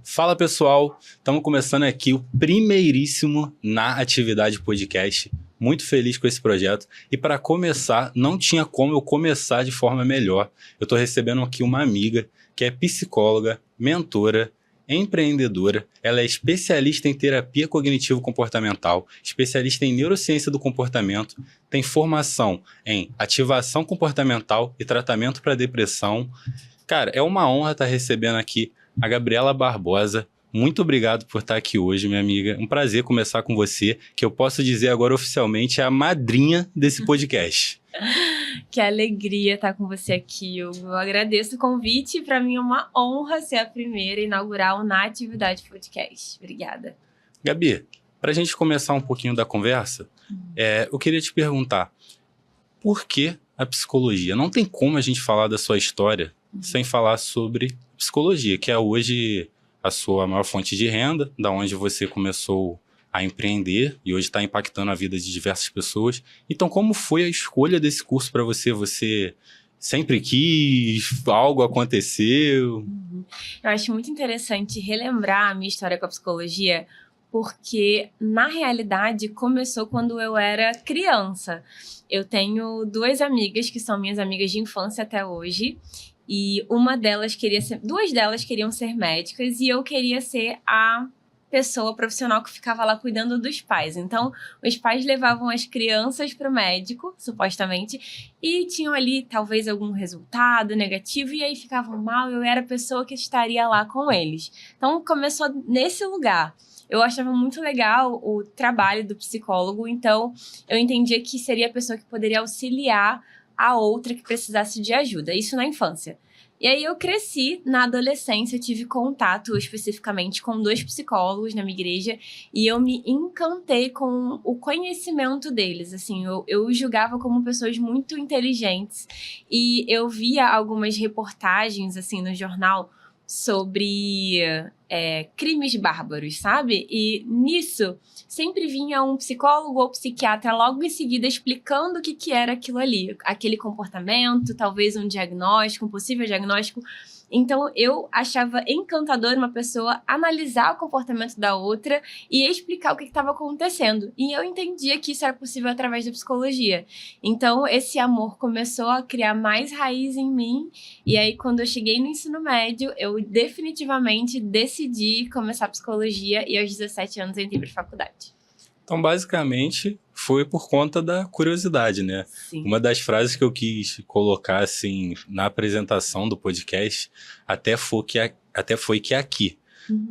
Fala pessoal, estamos começando aqui o primeiríssimo Na Atividade Podcast. Muito feliz com esse projeto. E para começar, não tinha como eu começar de forma melhor. Eu estou recebendo aqui uma amiga que é psicóloga, mentora, empreendedora. Ela é especialista em terapia cognitivo-comportamental, especialista em neurociência do comportamento, tem formação em ativação comportamental e tratamento para depressão. Cara, é uma honra estar recebendo aqui a Gabriela Barbosa. Muito obrigado por estar aqui hoje, minha amiga. Um prazer conversar com você, que eu posso dizer agora oficialmente é a madrinha desse podcast. Que alegria estar com você aqui, Hugo. Eu agradeço o convite. Para mim é uma honra ser a primeira a inaugurar o Na Atividade Podcast. Obrigada. Gabi, para a gente começar um pouquinho da conversa, eu queria te perguntar, por que a psicologia? Não tem como a gente falar da sua história sem falar sobre psicologia, que é hoje a sua maior fonte de renda, da onde você começou a empreender e hoje está impactando a vida de diversas pessoas. Então, como foi a escolha desse curso para você? Você sempre quis? Algo aconteceu? Eu acho muito interessante relembrar a minha história com a psicologia, porque, na realidade, começou quando eu era criança. Eu tenho duas amigas que são minhas amigas de infância até hoje, e duas delas queriam ser médicas e eu queria ser a pessoa profissional que ficava lá cuidando dos pais. Então, os pais levavam as crianças para o médico, supostamente, e tinham ali talvez algum resultado negativo e aí ficavam mal, eu era a pessoa que estaria lá com eles. Então, começou nesse lugar. Eu achava muito legal o trabalho do psicólogo, então eu entendia que seria a pessoa que poderia auxiliar a outra que precisasse de ajuda, isso na infância. E aí eu cresci, na adolescência eu tive contato especificamente com 2 psicólogos na minha igreja e eu me encantei com o conhecimento deles, assim, eu os julgava como pessoas muito inteligentes e eu via algumas reportagens, assim, no jornal sobre crimes bárbaros, sabe? E nisso sempre vinha um psicólogo ou psiquiatra logo em seguida explicando o que era aquilo ali, aquele comportamento, talvez um diagnóstico, um possível diagnóstico. Então, eu achava encantador uma pessoa analisar o comportamento da outra e explicar o que estava acontecendo. E eu entendia que isso era possível através da psicologia. Então, esse amor começou a criar mais raiz em mim. E aí, quando eu cheguei no ensino médio, eu definitivamente decidi começar psicologia e aos 17 anos eu entrei para a faculdade. Então, basicamente, foi por conta da curiosidade, né? Sim. Uma das frases que eu quis colocar, assim, na apresentação do podcast, até foi que aqui,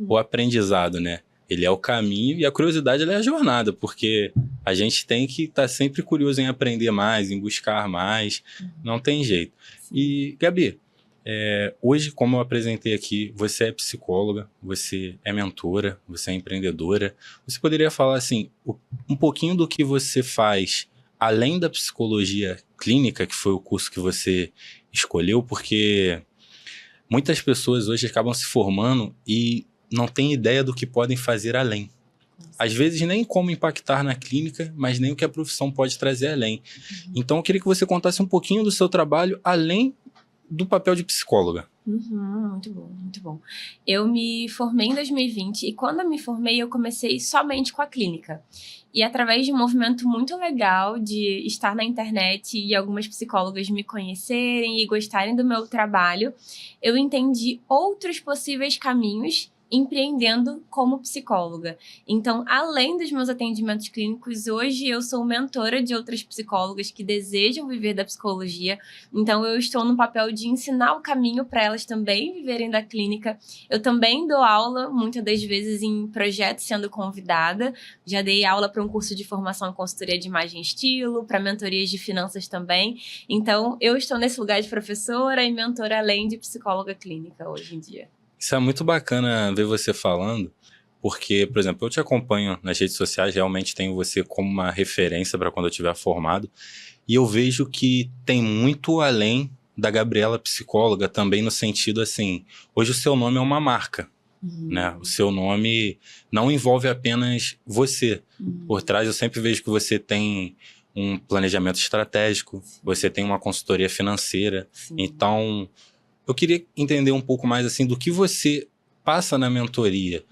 o aprendizado, né? Ele é o caminho e a curiosidade ela é a jornada, porque a gente tem que estar sempre curioso em aprender mais, em buscar mais, não tem jeito. Sim. E, Gabi, hoje, como eu apresentei aqui, você é psicóloga, você é mentora, você é empreendedora. Você poderia falar assim, um pouquinho do que você faz além da psicologia clínica, que foi o curso que você escolheu, porque muitas pessoas hoje acabam se formando e não têm ideia do que podem fazer além. Às vezes nem como impactar na clínica, mas nem o que a profissão pode trazer além. Então eu queria que você contasse um pouquinho do seu trabalho além do papel de psicóloga. Muito bom, muito bom. Eu me formei em 2020 e quando eu me formei eu comecei somente com a clínica. E através de um movimento muito legal de estar na internet e algumas psicólogas me conhecerem e gostarem do meu trabalho, eu entendi outros possíveis caminhos empreendendo como psicóloga. Então, além dos meus atendimentos clínicos, hoje eu sou mentora de outras psicólogas que desejam viver da psicologia. Então, eu estou no papel de ensinar o caminho para elas também viverem da clínica. Eu também dou aula, muitas das vezes em projetos sendo convidada. Já dei aula para um curso de formação em consultoria de imagem e estilo, para mentorias de finanças também. Então, eu estou nesse lugar de professora e mentora além de psicóloga clínica hoje em dia. Isso é muito bacana ver você falando, porque, por exemplo, eu te acompanho nas redes sociais, realmente tenho você como uma referência para quando eu estiver formado, e eu vejo que tem muito além da Gabriela psicóloga, também no sentido assim, hoje o seu nome é uma marca, né? O seu nome não envolve apenas você. Por trás eu sempre vejo que você tem um planejamento estratégico, você tem uma consultoria financeira, então eu queria entender um pouco mais assim do que você passa na mentoria?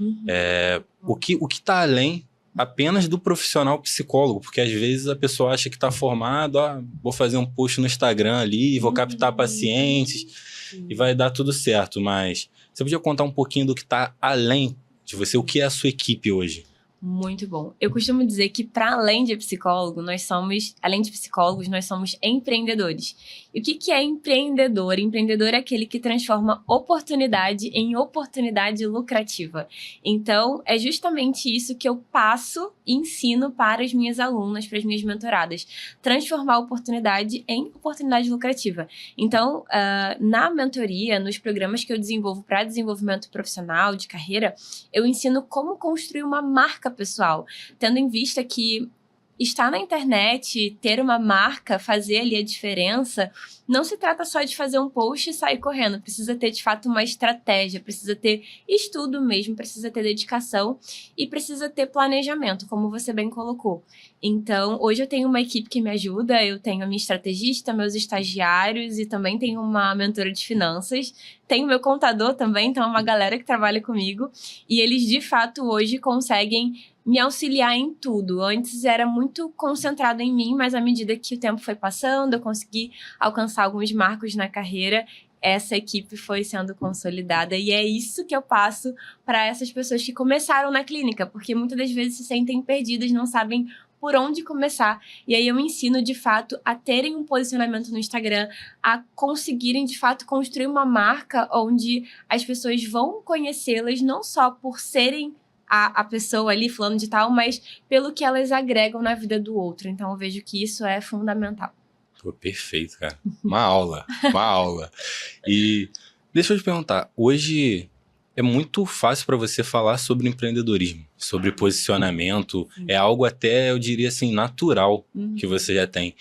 O que está além apenas do profissional psicólogo? Porque às vezes a pessoa acha que está formado, vou fazer um post no Instagram ali, vou captar pacientes e vai dar tudo certo. Mas você podia contar um pouquinho do que está além de você? O que é a sua equipe hoje? Muito bom. Eu costumo dizer que, para além de psicólogo, além de psicólogos, nós somos empreendedores. E o que é empreendedor? Empreendedor é aquele que transforma oportunidade em oportunidade lucrativa. Então, é justamente isso que eu passo e ensino para as minhas alunas, para as minhas mentoradas. Transformar oportunidade em oportunidade lucrativa. Então, na mentoria, nos programas que eu desenvolvo para desenvolvimento profissional, de carreira, eu ensino como construir uma marca pessoal, tendo em vista que estar na internet, ter uma marca, fazer ali a diferença, não se trata só de fazer um post e sair correndo. Precisa ter, de fato, uma estratégia, precisa ter estudo mesmo, precisa ter dedicação e precisa ter planejamento, como você bem colocou. Então, hoje eu tenho uma equipe que me ajuda, eu tenho a minha estrategista, meus estagiários e também tenho uma mentora de finanças. Tenho meu contador também, então é uma galera que trabalha comigo. E eles, de fato, hoje conseguem me auxiliar em tudo. Antes era muito concentrado em mim, mas à medida que o tempo foi passando, eu consegui alcançar alguns marcos na carreira. Essa equipe foi sendo consolidada e é isso que eu passo para essas pessoas que começaram na clínica, porque muitas das vezes se sentem perdidas, não sabem por onde começar. E aí eu ensino, de fato, a terem um posicionamento no Instagram, a conseguirem, de fato, construir uma marca onde as pessoas vão conhecê-las não só por serem a pessoa ali, fulano de tal, mas pelo que elas agregam na vida do outro. Então, eu vejo que isso é fundamental. Pô, perfeito, cara. Uma aula, uma aula. E deixa eu te perguntar, hoje é muito fácil para você falar sobre empreendedorismo, sobre posicionamento, é algo até, eu diria assim, natural que você já tem.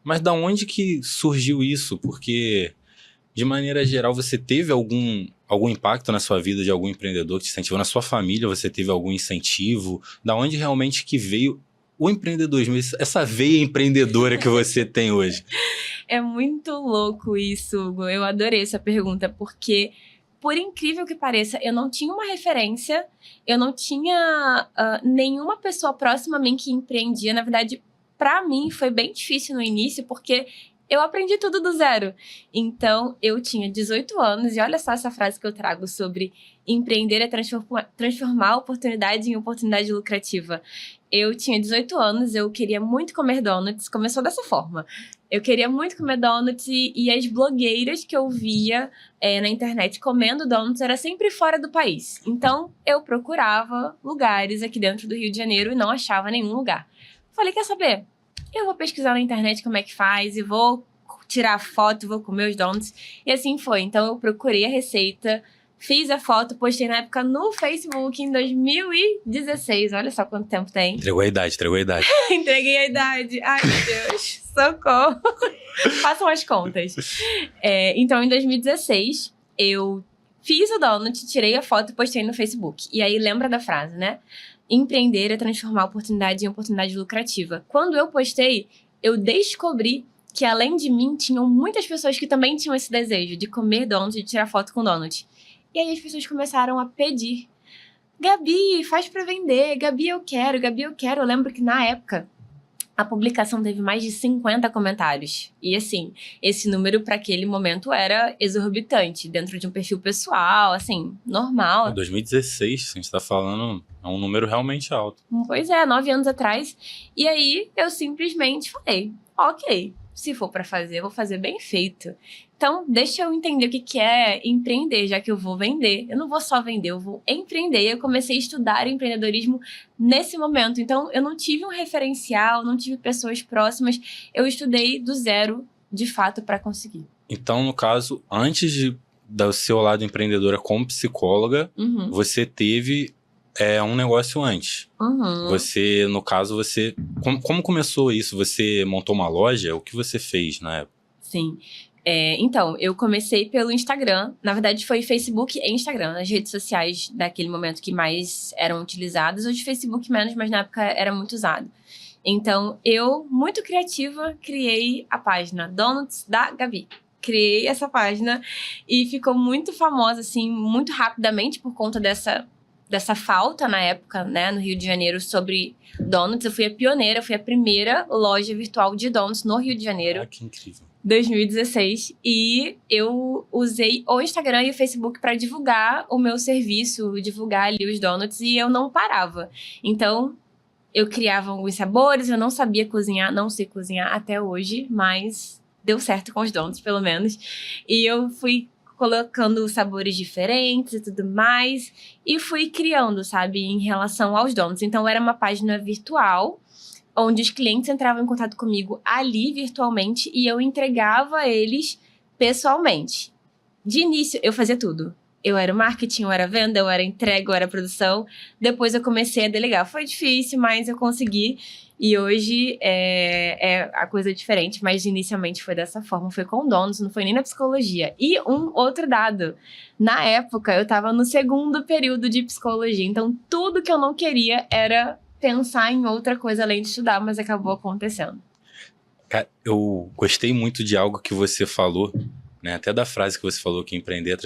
Mas da onde que surgiu isso? Porque, de maneira geral, você teve algum impacto na sua vida de algum empreendedor que te incentivou? Na sua família você teve algum incentivo? Da onde realmente que veio o empreendedorismo, essa veia empreendedora que você tem hoje? É muito louco isso, Hugo. Eu adorei essa pergunta, porque, por incrível que pareça, eu não tinha uma referência, eu não tinha nenhuma pessoa próxima a mim que empreendia. Na verdade, para mim foi bem difícil no início, porque eu aprendi tudo do zero. Então, eu tinha 18 anos, e olha só essa frase que eu trago sobre empreender é transformar oportunidade em oportunidade lucrativa. Eu tinha 18 anos, eu queria muito comer donuts, começou dessa forma. Eu queria muito comer donuts e as blogueiras que eu via na internet comendo donuts era sempre fora do país. Então, eu procurava lugares aqui dentro do Rio de Janeiro e não achava nenhum lugar. Falei, quer saber? Eu vou pesquisar na internet como é que faz e vou tirar foto, vou comer os donuts. E assim foi. Então, eu procurei a receita, fiz a foto, postei na época no Facebook em 2016. Olha só quanto tempo tem. Entregou a idade. Entreguei a idade. Ai, meu Deus. Socorro. Façam as contas. Então, em 2016, eu fiz o donut, tirei a foto e postei no Facebook. E aí, lembra da frase, né? Empreender é transformar oportunidade em oportunidade lucrativa. Quando eu postei, eu descobri que, além de mim, tinham muitas pessoas que também tinham esse desejo de comer donut, de tirar foto com donut. E aí as pessoas começaram a pedir. Gabi, faz pra vender. Gabi, eu quero. Gabi, eu quero. Eu lembro que, na época, a publicação teve mais de 50 comentários. E, assim, esse número para aquele momento era exorbitante. Dentro de um perfil pessoal, assim, normal. Em 2016, a gente tá falando, é um número realmente alto. Pois é, 9 anos atrás. E aí, eu simplesmente falei, ok, se for para fazer, eu vou fazer bem feito. Então, deixa eu entender o que é empreender, já que eu vou vender. Eu não vou só vender, eu vou empreender. E eu comecei a estudar empreendedorismo nesse momento. Então, eu não tive um referencial, não tive pessoas próximas. Eu estudei do zero, de fato, para conseguir. Então, no caso, antes do seu lado empreendedora como psicóloga, você teve um negócio antes. Você, no caso, como começou isso? Você montou uma loja? O que você fez na época? Sim. Então, eu comecei pelo Instagram. Na verdade, foi Facebook e Instagram, as redes sociais daquele momento que mais eram utilizadas. Hoje, Facebook menos, mas na época era muito usado. Então, eu, muito criativa, criei a página Donuts da Gabi. criei essa página e ficou muito famosa, assim, muito rapidamente por conta dessa falta na época, né, no Rio de Janeiro, sobre donuts. Eu fui a pioneira, fui a primeira loja virtual de donuts no Rio de Janeiro. Ah, que incrível. 2016. E eu usei o Instagram e o Facebook para divulgar o meu serviço, divulgar ali os donuts, e eu não parava. Então, eu criava alguns sabores, eu não sabia cozinhar, não sei cozinhar até hoje, mas deu certo com os donuts, pelo menos. E eu fui colocando sabores diferentes e tudo mais, e fui criando, sabe, em relação aos donuts. Então, era uma página virtual, onde os clientes entravam em contato comigo ali virtualmente e eu entregava eles pessoalmente. De início, eu fazia tudo. Eu era marketing, eu era venda, eu era entrega, eu era produção. Depois eu comecei a delegar. Foi difícil, mas eu consegui. E hoje é a coisa diferente, mas inicialmente foi dessa forma. Foi com donos, não foi nem na psicologia. E um outro dado. Na época, eu estava no segundo período de psicologia. Então, tudo que eu não queria era pensar em outra coisa além de estudar, mas acabou acontecendo. Cara, eu gostei muito de algo que você falou, né? Até da frase que você falou, que empreender é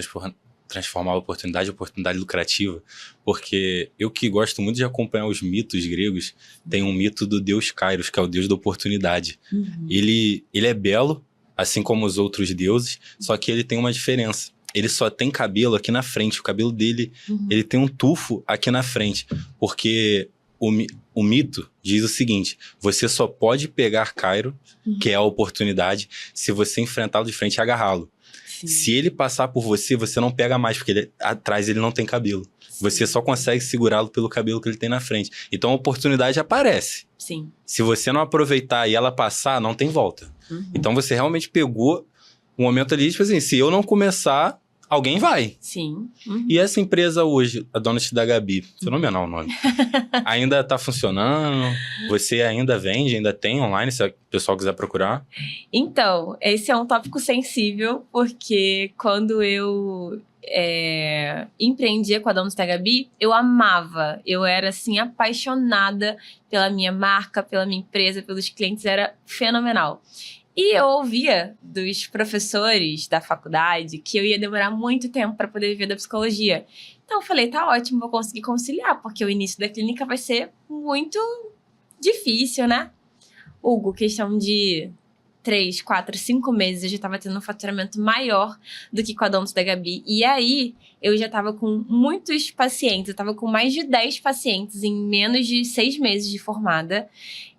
transformar a oportunidade lucrativa, porque eu que gosto muito de acompanhar os mitos gregos, tem um mito do deus Kairos, que é o deus da oportunidade. Uhum. Ele é belo, assim como os outros deuses, só que ele tem uma diferença. Ele só tem cabelo aqui na frente, o cabelo dele, ele tem um tufo aqui na frente, porque o mito diz o seguinte: você só pode pegar Cairo, que é a oportunidade, se você enfrentá-lo de frente e agarrá-lo. Sim. Se ele passar por você, você não pega mais, porque atrás ele não tem cabelo. Sim. Você só consegue segurá-lo pelo cabelo que ele tem na frente. Então a oportunidade aparece. Sim. Se você não aproveitar e ela passar, não tem volta. Então você realmente pegou um momento ali, tipo assim, se eu não começar, alguém vai. Sim. E essa empresa hoje, a Donut da Gabi, fenomenal o nome, ainda tá funcionando? Você ainda vende, ainda tem online, se o pessoal quiser procurar? Então, esse é um tópico sensível, porque quando eu empreendia com a Donut da Gabi, eu amava. Eu era, assim, apaixonada pela minha marca, pela minha empresa, pelos clientes, era fenomenal. E eu ouvia dos professores da faculdade que eu ia demorar muito tempo para poder viver da psicologia. Então eu falei, tá ótimo, vou conseguir conciliar, porque o início da clínica vai ser muito difícil, né? Hugo, questão de 3, 4, 5 meses eu já estava tendo um faturamento maior do que com a Donut da Gabi. E aí eu já estava com muitos pacientes, eu estava com mais de 10 pacientes em menos de 6 meses de formada.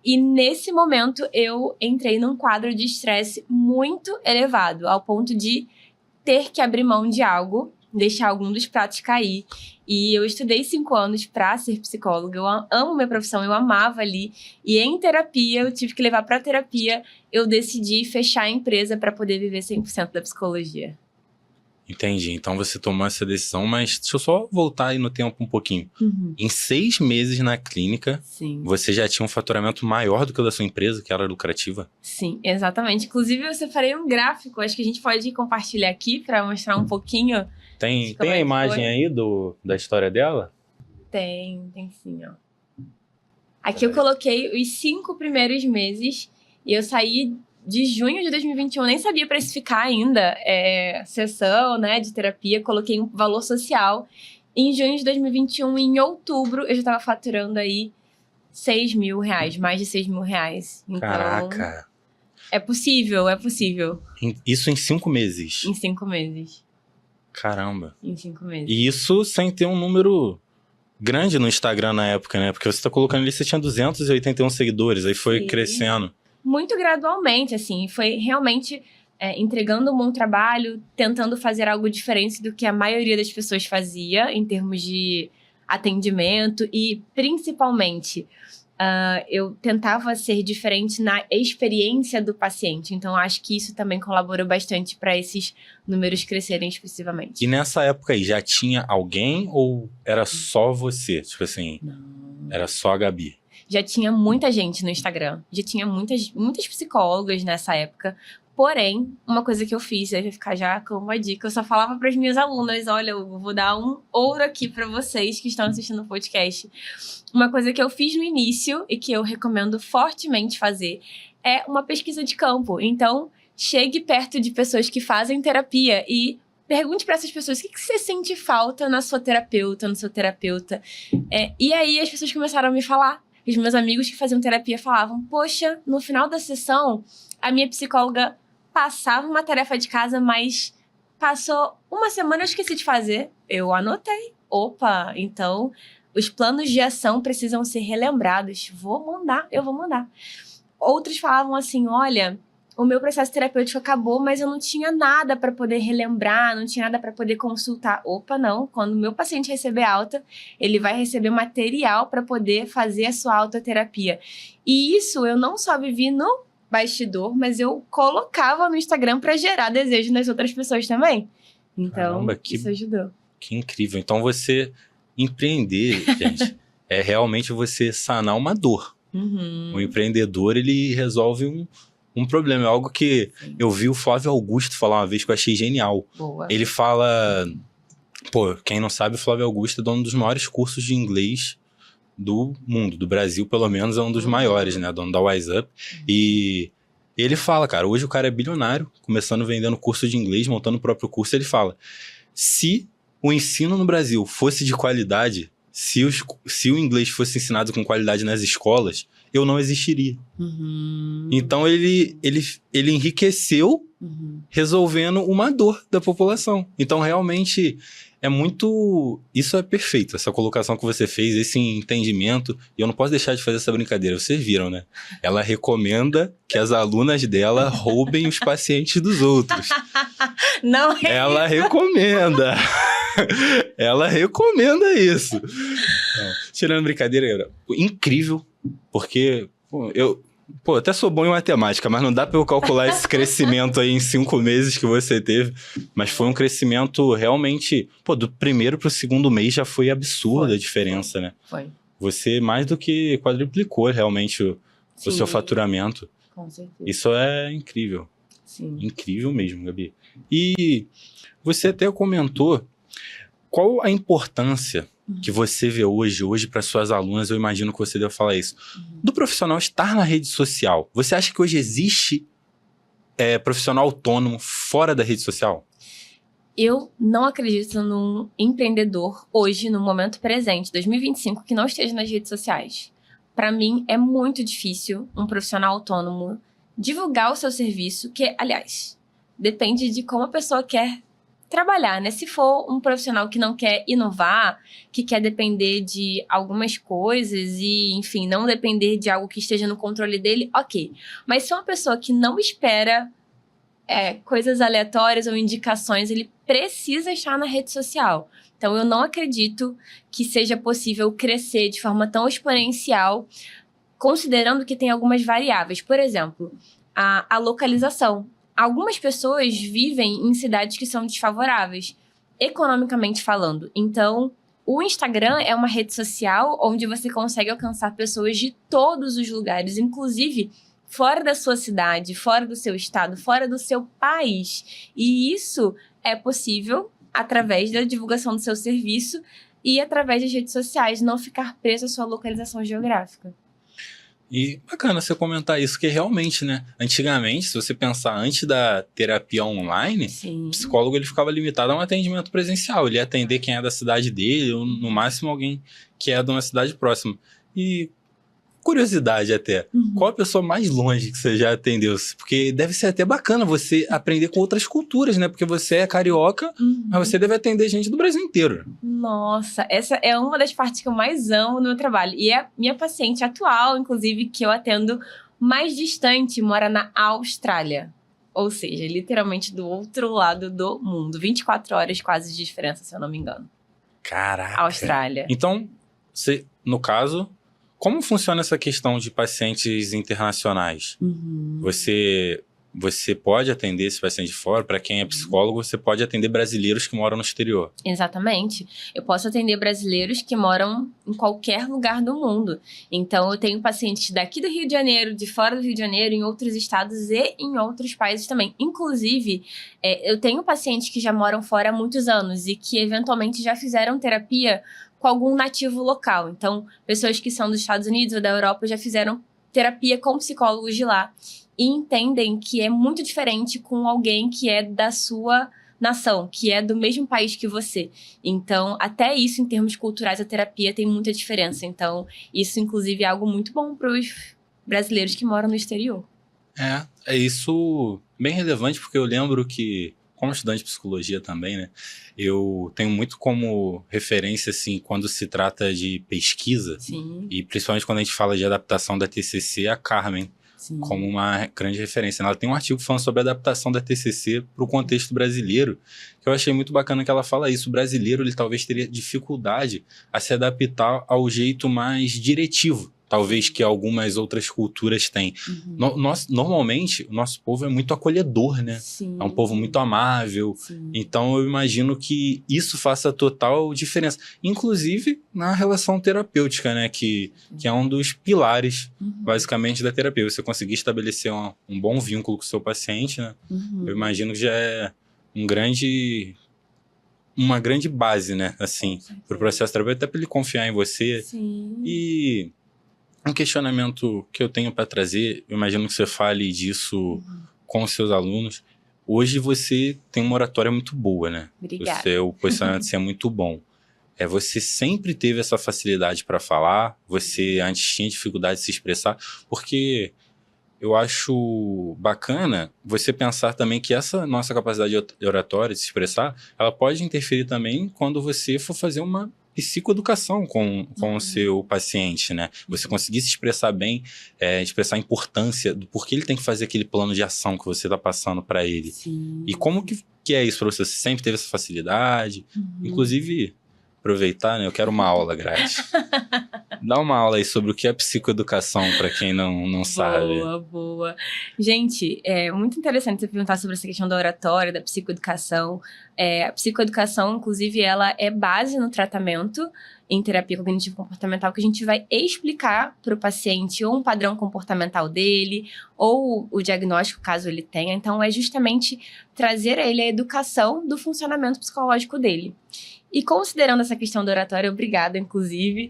E nesse momento eu entrei num quadro de estresse muito elevado, ao ponto de ter que abrir mão de algo, deixar algum dos pratos cair. E eu estudei 5 anos para ser psicóloga, eu amo minha profissão, eu amava ali. E em terapia, eu tive que levar para terapia, eu decidi fechar a empresa para poder viver 100% da psicologia. Entendi. Então você tomou essa decisão, mas deixa eu só voltar aí no tempo um pouquinho. Em 6 meses na clínica, Sim. Você já tinha um faturamento maior do que o da sua empresa, que era lucrativa? Sim, exatamente. Inclusive, eu separei um gráfico, acho que a gente pode compartilhar aqui para mostrar um pouquinho. Tem a imagem aí da história dela? Tem sim, ó. Aqui eu coloquei os 5 primeiros meses e eu saí de junho de 2021, nem sabia precificar ainda sessão, né, de terapia, coloquei um valor social. Em junho de 2021, em outubro, eu já estava faturando aí R$6.000, mais de R$6.000. Então, Caraca! É possível. Isso em 5 meses? Em 5 meses. Caramba! Em 5 meses. E isso sem ter um número grande no Instagram na época, né? Porque você tá colocando ali, você tinha 281 seguidores, aí foi crescendo. Muito gradualmente, assim, foi realmente entregando um bom trabalho, tentando fazer algo diferente do que a maioria das pessoas fazia em termos de atendimento e, principalmente, eu tentava ser diferente na experiência do paciente. Então, acho que isso também colaborou bastante para esses números crescerem expressivamente. E nessa época aí, já tinha alguém ou era só você? Tipo assim, era só a Gabi? Já tinha muita gente no Instagram. Já tinha muitas psicólogas nessa época. Porém, uma coisa que eu fiz, aí vai ficar já como uma dica, eu só falava para as minhas alunas, olha, eu vou dar um ouro aqui para vocês que estão assistindo o podcast. Uma coisa que eu fiz no início e que eu recomendo fortemente fazer é uma pesquisa de campo. Então, chegue perto de pessoas que fazem terapia e pergunte para essas pessoas o que você sente falta na sua terapeuta, no seu terapeuta. E aí as pessoas começaram a me falar. Os meus amigos que faziam terapia falavam, poxa, no final da sessão, a minha psicóloga passava uma tarefa de casa, mas passou uma semana eu esqueci de fazer. Eu anotei. Opa, então os planos de ação precisam ser relembrados. Eu vou mandar. Outros falavam assim, olha, o meu processo terapêutico acabou, mas eu não tinha nada para poder relembrar, não tinha nada para poder consultar. Opa, não. Quando o meu paciente receber alta, ele vai receber material para poder fazer a sua autoterapia. E isso eu não só vivi no bastidor, mas eu colocava no Instagram para gerar desejo nas outras pessoas também. Então, Caramba, isso ajudou. Que incrível. Então, você empreender, gente, é realmente você sanar uma dor. O empreendedor, ele resolve um problema. É algo que eu vi o Flávio Augusto falar uma vez que eu achei genial. Boa. Ele fala... Pô, quem não sabe, o Flávio Augusto é dono dos maiores cursos de inglês do mundo. Do Brasil, pelo menos, é um dos maiores, né? Dono da Wise Up. E ele fala, cara, hoje o cara é bilionário, começando vendendo curso de inglês, montando o próprio curso. Ele fala, se o ensino no Brasil fosse de qualidade, se o inglês fosse ensinado com qualidade nas escolas, eu não existiria. Então, ele enriqueceu resolvendo uma dor da população. Então, realmente, é muito... Isso é perfeito, essa colocação que você fez, esse entendimento. E eu não posso deixar de fazer essa brincadeira. Vocês viram, né? Ela recomenda que as alunas dela roubem os pacientes dos outros. Não é. Ela recomenda. Ela recomenda isso. Não, tirando brincadeira, incrível, porque eu até sou bom em matemática, mas não dá pra eu calcular esse crescimento aí em 5 meses que você teve. Mas foi um crescimento realmente... do primeiro pro segundo mês já foi absurda a diferença, né? Foi. Você mais do que quadruplicou realmente o seu faturamento. Com certeza. Isso é incrível. Sim. Incrível mesmo, Gabi. E você até comentou qual a importância que você vê hoje para suas alunas, eu imagino que você deve falar isso, do profissional estar na rede social. Você acha que hoje existe profissional autônomo fora da rede social? Eu não acredito num empreendedor hoje, no momento presente, 2025, que não esteja nas redes sociais. Para mim, é muito difícil um profissional autônomo divulgar o seu serviço, que, aliás, depende de como a pessoa quer trabalhar, né? Se for um profissional que não quer inovar, que quer depender de algumas coisas e, enfim, não depender de algo que esteja no controle dele, ok. Mas se é uma pessoa que não espera coisas aleatórias ou indicações, ele precisa estar na rede social. Então, eu não acredito que seja possível crescer de forma tão exponencial, considerando que tem algumas variáveis. Por exemplo, a localização. Algumas pessoas vivem em cidades que são desfavoráveis, economicamente falando. Então, o Instagram é uma rede social onde você consegue alcançar pessoas de todos os lugares, inclusive fora da sua cidade, fora do seu estado, fora do seu país. E isso é possível através da divulgação do seu serviço e através das redes sociais, não ficar preso à sua localização geográfica. E bacana você comentar isso, que realmente, né? Antigamente, se você pensar antes da terapia online, o psicólogo ele ficava limitado a um atendimento presencial. Ele ia atender quem é da cidade dele, ou no máximo alguém que é de uma cidade próxima. E curiosidade até, qual a pessoa mais longe que você já atendeu? Porque deve ser até bacana você aprender com outras culturas, né? Porque você é carioca, mas você deve atender gente do Brasil inteiro. Nossa, essa é uma das partes que eu mais amo no meu trabalho. E a minha paciente atual, inclusive, que eu atendo mais distante, mora na Austrália. Ou seja, literalmente do outro lado do mundo. 24 horas quase de diferença, se eu não me engano. Caraca! Austrália. Então, você, no caso... Como funciona essa questão de pacientes internacionais? Você pode atender esse paciente de fora? Para quem é psicólogo, você pode atender brasileiros que moram no exterior. Exatamente. Eu posso atender brasileiros que moram em qualquer lugar do mundo. Então, eu tenho pacientes daqui do Rio de Janeiro, de fora do Rio de Janeiro, em outros estados e em outros países também. Inclusive, eu tenho pacientes que já moram fora há muitos anos e que, eventualmente, já fizeram terapia com algum nativo local. Então, pessoas que são dos Estados Unidos ou da Europa já fizeram terapia com psicólogos de lá e entendem que é muito diferente com alguém que é da sua nação, que é do mesmo país que você. Então, até isso, em termos culturais, a terapia tem muita diferença. Então, isso, inclusive, é algo muito bom para os brasileiros que moram no exterior. É isso bem relevante, porque eu lembro que, como estudante de psicologia também, né, eu tenho muito como referência, assim, quando se trata de pesquisa, Sim. E principalmente quando a gente fala de adaptação da TCC, a Carmen, Sim. como uma grande referência. Ela tem um artigo falando sobre a adaptação da TCC para o contexto brasileiro, que eu achei muito bacana que ela fala isso. O brasileiro, ele talvez teria dificuldade a se adaptar ao jeito mais diretivo, talvez, que algumas outras culturas têm. Normalmente, o nosso povo é muito acolhedor, né? Sim. É um povo muito amável. Sim. Então, eu imagino que isso faça total diferença. Inclusive, na relação terapêutica, né? Que é um dos pilares, basicamente, da terapia. Você conseguir estabelecer um bom vínculo com o seu paciente, né? Eu imagino que já é uma grande base, né? Assim, para o processo terapêutico, até para ele confiar em você. Sim. E um questionamento que eu tenho para trazer, eu imagino que você fale disso com os seus alunos. Hoje você tem uma oratória muito boa, né? Obrigada. O posicionamento é muito bom. Você sempre teve essa facilidade para falar? Você antes tinha dificuldade de se expressar? Porque eu acho bacana você pensar também que essa nossa capacidade de oratória, de se expressar, ela pode interferir também quando você for fazer uma psicoeducação com o seu paciente, né? Você conseguir se expressar bem, expressar a importância do porquê ele tem que fazer aquele plano de ação que você está passando para ele. Sim. E como que é isso para você? Você sempre teve essa facilidade? Inclusive, aproveitar, né? Eu quero uma aula grátis. Dá uma aula aí sobre o que é psicoeducação para quem não sabe. Boa. Gente, é muito interessante você perguntar sobre essa questão da oratória, da psicoeducação. A psicoeducação, inclusive, ela é base no tratamento em terapia cognitivo-comportamental, que a gente vai explicar para o paciente ou um padrão comportamental dele, ou o diagnóstico, caso ele tenha. Então, é justamente trazer a ele a educação do funcionamento psicológico dele. E considerando essa questão da oratória, obrigada, inclusive,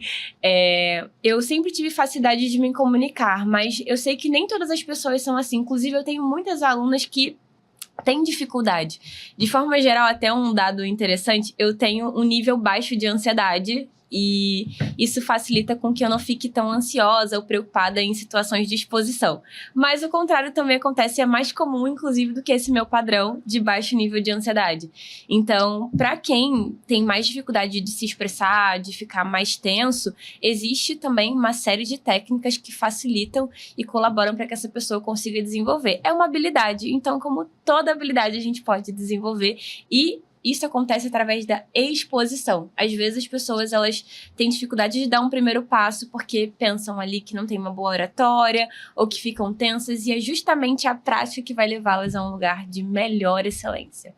eu sempre tive facilidade de me comunicar, mas eu sei que nem todas as pessoas são assim. Inclusive, eu tenho muitas alunas que têm dificuldade. De forma geral, até um dado interessante, eu tenho um nível baixo de ansiedade, e isso facilita com que eu não fique tão ansiosa ou preocupada em situações de exposição. Mas o contrário também acontece, é mais comum, inclusive, do que esse meu padrão de baixo nível de ansiedade. Então, para quem tem mais dificuldade de se expressar, de ficar mais tenso, existe também uma série de técnicas que facilitam e colaboram para que essa pessoa consiga desenvolver. É uma habilidade, então, como toda habilidade, a gente pode desenvolver, e isso acontece através da exposição. Às vezes as pessoas elas têm dificuldade de dar um primeiro passo porque pensam ali que não tem uma boa oratória ou que ficam tensas, e é justamente a prática que vai levá-las a um lugar de melhor excelência.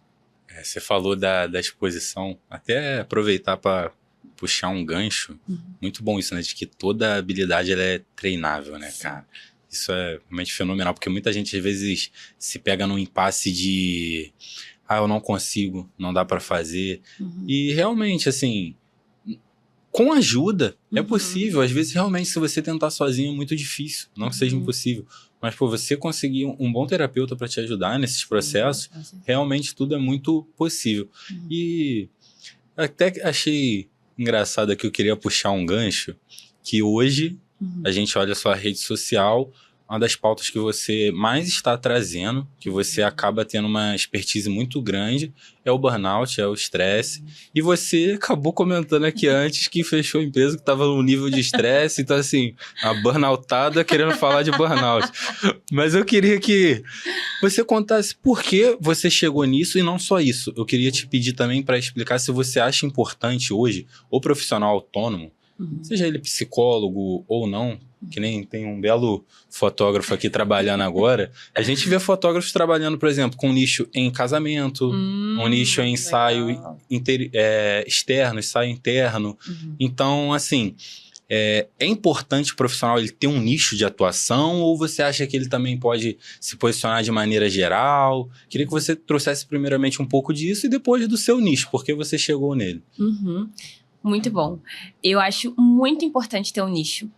Você falou da exposição, até aproveitar para puxar um gancho. Muito bom isso, né? De que toda habilidade ela é treinável, né, cara? Isso é realmente fenomenal, porque muita gente às vezes se pega num impasse de eu não consigo, não dá para fazer. E realmente, assim, com ajuda é possível. Às vezes, realmente, se você tentar sozinho é muito difícil, não que seja impossível. Mas, você conseguir um bom terapeuta para te ajudar nesses processos, realmente tudo é muito possível. E até achei engraçado aqui, eu queria puxar um gancho, que hoje a gente olha a sua rede social, uma das pautas que você mais está trazendo, que você acaba tendo uma expertise muito grande, é o burnout, é o estresse. E você acabou comentando aqui antes que fechou a empresa que estava num nível de estresse. Então, assim, a burnoutada querendo falar de burnout. Mas eu queria que você contasse por que você chegou nisso e não só isso. Eu queria te pedir também para explicar se você acha importante hoje o profissional autônomo, seja ele psicólogo ou não, que nem tem um belo fotógrafo aqui trabalhando agora. A gente vê fotógrafos trabalhando, por exemplo, com nicho em casamento, um nicho em ensaio externo, ensaio interno. Então, assim, é importante o profissional ele ter um nicho de atuação, ou você acha que ele também pode se posicionar de maneira geral? Queria que você trouxesse primeiramente um pouco disso e depois do seu nicho, porque você chegou nele. Muito bom. Eu acho muito importante ter um nicho.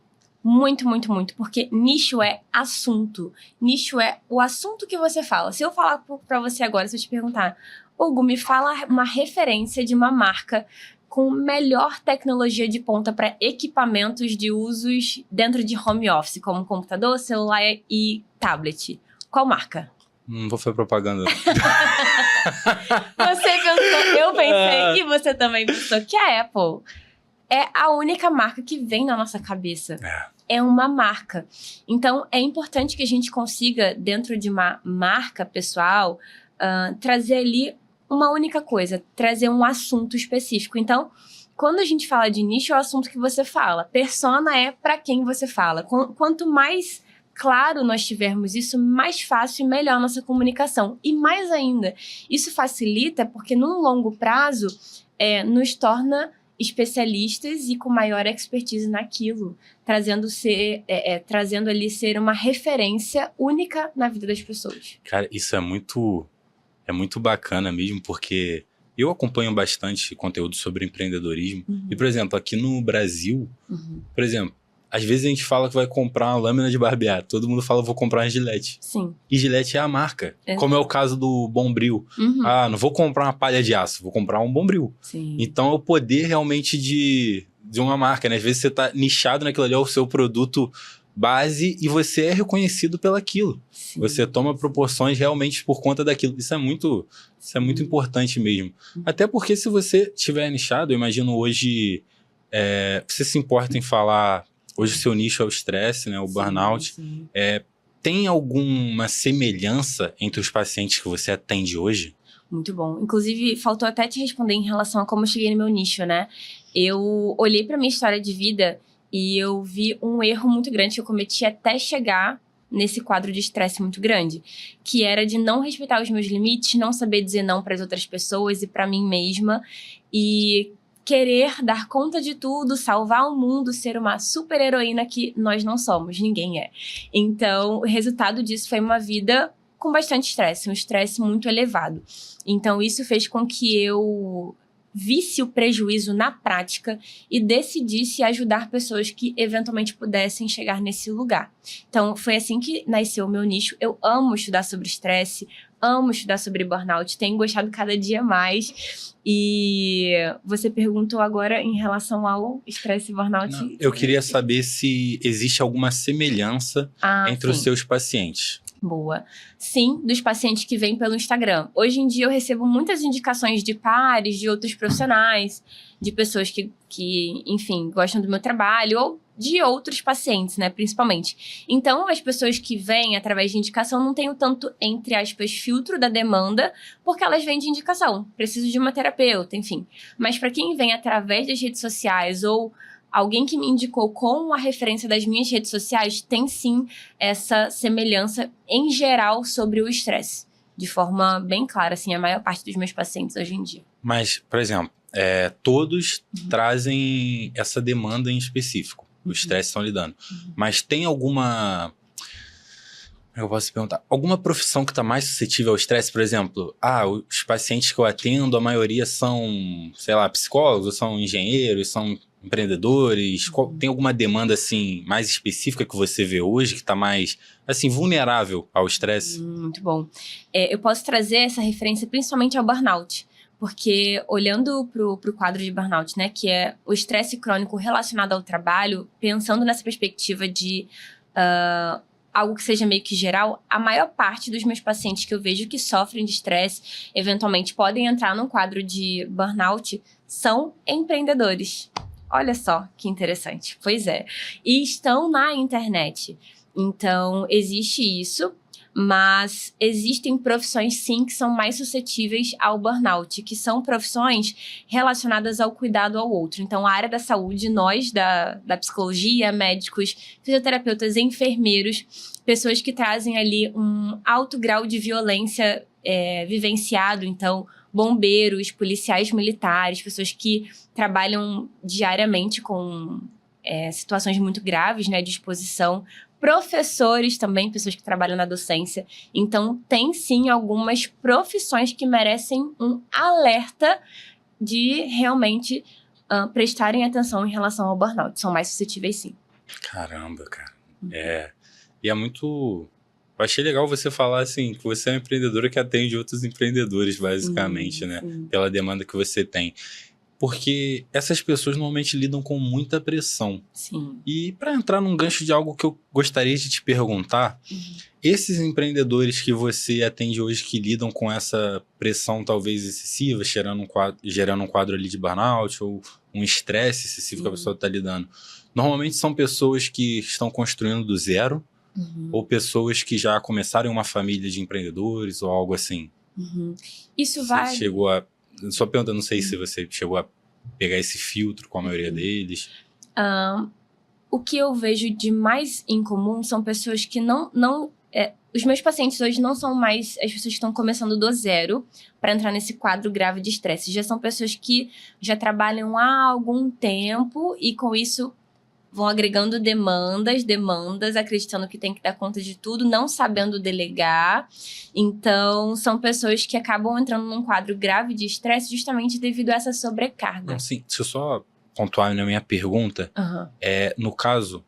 Muito, muito, muito. Porque nicho é assunto. Nicho é o assunto que você fala. Se eu falar pra você agora, se eu te perguntar, Hugo, me fala uma referência de uma marca com melhor tecnologia de ponta para equipamentos de usos dentro de home office, como computador, celular e tablet. Qual marca? Não vou fazer propaganda. Você pensou, eu pensei, e você também pensou que a Apple é a única marca que vem na nossa cabeça. É uma marca. Então, é importante que a gente consiga, dentro de uma marca pessoal, trazer ali uma única coisa, trazer um assunto específico. Então, quando a gente fala de nicho, é o assunto que você fala. Persona é para quem você fala. Quanto mais claro nós tivermos isso, mais fácil e melhor a nossa comunicação. E mais ainda, isso facilita porque, num longo prazo, nos torna especialistas e com maior expertise naquilo, trazendo ali ser uma referência única na vida das pessoas. Cara, isso é muito bacana mesmo, porque eu acompanho bastante conteúdo sobre empreendedorismo. E, por exemplo, aqui no Brasil, por exemplo, às vezes a gente fala que vai comprar uma lâmina de barbear. Todo mundo fala, vou comprar uma Gillette. Sim. E Gillette é a marca. Como é o caso do Bombril. Não vou comprar uma palha de aço, vou comprar um Bombril. Sim. Então, é o poder realmente de uma marca, né? Às vezes você tá nichado naquilo ali, é o seu produto base e você é reconhecido pelaquilo. Sim. Você toma proporções realmente por conta daquilo. Isso é muito importante mesmo. Até porque se você tiver nichado, eu imagino hoje, você se importa em falar, hoje o seu nicho é o estresse, né, o burnout. Sim. Tem alguma semelhança entre os pacientes que você atende hoje? Muito bom. Inclusive, faltou até te responder em relação a como eu cheguei no meu nicho, né? Eu olhei para minha história de vida e eu vi um erro muito grande que eu cometi até chegar nesse quadro de estresse muito grande, que era de não respeitar os meus limites, não saber dizer não para as outras pessoas e para mim mesma, e querer dar conta de tudo, salvar o mundo, ser uma super heroína que nós não somos, ninguém é. Então, o resultado disso foi uma vida com bastante estresse, um estresse muito elevado. Então, isso fez com que eu visse o prejuízo na prática e decidisse ajudar pessoas que eventualmente pudessem chegar nesse lugar. Então, foi assim que nasceu o meu nicho. Eu amo estudar sobre estresse, amo estudar sobre burnout, tenho gostado cada dia mais. E você perguntou agora em relação ao estresse e burnout? Não, eu queria saber se existe alguma semelhança entre os seus pacientes. Boa. Sim, dos pacientes que vêm pelo Instagram. Hoje em dia eu recebo muitas indicações de pares, de outros profissionais, de pessoas que enfim, gostam do meu trabalho, ou de outros pacientes, né, principalmente. Então, as pessoas que vêm através de indicação não têm o tanto, entre aspas, filtro da demanda, porque elas vêm de indicação. Preciso de uma terapeuta, enfim. Mas para quem vem através das redes sociais ou alguém que me indicou com a referência das minhas redes sociais, tem sim essa semelhança em geral sobre o estresse. De forma bem clara, assim, a maior parte dos meus pacientes hoje em dia. Mas, por exemplo, todos trazem essa demanda em específico. O estresse estão lidando. Mas tem alguma... Eu posso perguntar, alguma profissão que está mais suscetível ao estresse, por exemplo? Os pacientes que eu atendo, a maioria são, sei lá, psicólogos, são engenheiros, são empreendedores? Tem alguma demanda, assim, mais específica que você vê hoje, que está mais, assim, vulnerável ao estresse? Muito bom. Eu posso trazer essa referência principalmente ao burnout, porque olhando para o quadro de burnout, né, que é o estresse crônico relacionado ao trabalho, pensando nessa perspectiva de algo que seja meio que geral, a maior parte dos meus pacientes que eu vejo que sofrem de estresse, eventualmente podem entrar num quadro de burnout, são empreendedores. Olha só que interessante. Pois é. E estão na internet. Então, existe isso, mas existem profissões, sim, que são mais suscetíveis ao burnout, que são profissões relacionadas ao cuidado ao outro. Então, a área da saúde, nós, da psicologia, médicos, fisioterapeutas, enfermeiros, pessoas que trazem ali um alto grau de violência vivenciado, então, bombeiros, policiais militares, pessoas que trabalham diariamente com situações muito graves, né, de exposição, professores também, pessoas que trabalham na docência. Então, tem sim algumas profissões que merecem um alerta de realmente prestarem atenção em relação ao burnout. São mais suscetíveis, sim. Caramba, cara. E é muito... Eu achei legal você falar, assim, que você é uma empreendedora que atende outros empreendedores, basicamente, né? Sim. Pela demanda que você tem. Porque essas pessoas normalmente lidam com muita pressão. Sim. E para entrar num gancho de algo que eu gostaria de te perguntar, esses empreendedores que você atende hoje que lidam com essa pressão talvez excessiva, gerando um quadro ali de burnout ou um estresse excessivo que a pessoa está lidando, normalmente são pessoas que estão construindo do zero ou pessoas que já começaram uma família de empreendedores ou algo assim. Isso Você vai... chegou a... Só pergunta, não sei se você chegou a pegar esse filtro com a maioria deles. O que eu vejo de mais em comum são pessoas que os meus pacientes hoje não são mais as pessoas que estão começando do zero para entrar nesse quadro grave de estresse. Já são pessoas que já trabalham há algum tempo e com isso vão agregando demandas, acreditando que tem que dar conta de tudo, não sabendo delegar. Então, são pessoas que acabam entrando num quadro grave de estresse justamente devido a essa sobrecarga. Não, sim, se eu só pontuar na minha pergunta, no caso,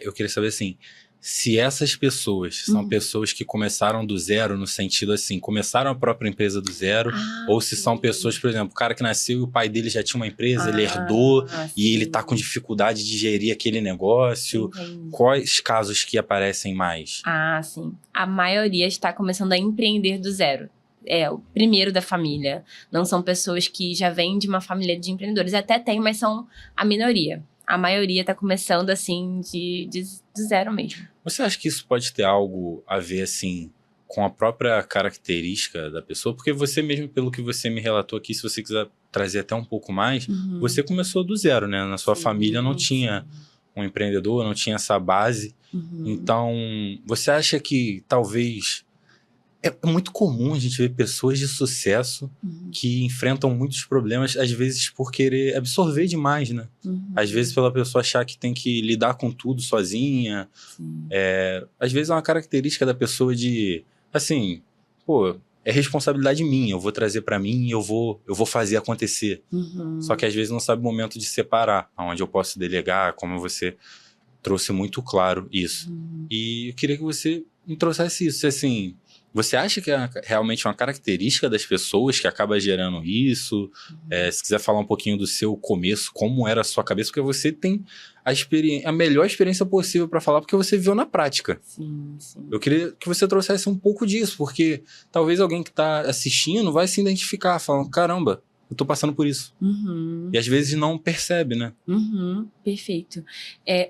eu queria saber assim, se essas pessoas são pessoas que começaram do zero, no sentido assim, começaram a própria empresa do zero, ou se são pessoas, por exemplo, o cara que nasceu e o pai dele já tinha uma empresa, ele herdou e ele tá com dificuldade de gerir aquele negócio. Entendi. Quais casos que aparecem mais? Sim. A maioria está começando a empreender do zero. É o primeiro da família. Não são pessoas que já vêm de uma família de empreendedores. Até tem, mas são a minoria. A maioria está começando, assim, de zero mesmo. Você acha que isso pode ter algo a ver, assim, com a própria característica da pessoa? Porque você mesmo, pelo que você me relatou aqui, se você quiser trazer até um pouco mais, você começou do zero, né? Na sua família não tinha um empreendedor, não tinha essa base. Então, você acha que talvez... É muito comum a gente ver pessoas de sucesso que enfrentam muitos problemas, às vezes por querer absorver demais, né? Às vezes pela pessoa achar que tem que lidar com tudo sozinha. Às vezes é uma característica da pessoa de, assim, é responsabilidade minha, eu vou trazer pra mim, eu vou fazer acontecer. Só que às vezes não sabe o momento de separar, onde eu posso delegar, como você trouxe muito claro isso. E eu queria que você me trouxesse isso, assim... Você acha que é realmente uma característica das pessoas que acaba gerando isso? Se quiser falar um pouquinho do seu começo, como era a sua cabeça, porque você tem a melhor experiência possível para falar, porque você viu na prática. Sim. Eu queria que você trouxesse um pouco disso, porque talvez alguém que está assistindo vai se identificar, falando, caramba, eu tô passando por isso. E às vezes não percebe, né? Perfeito.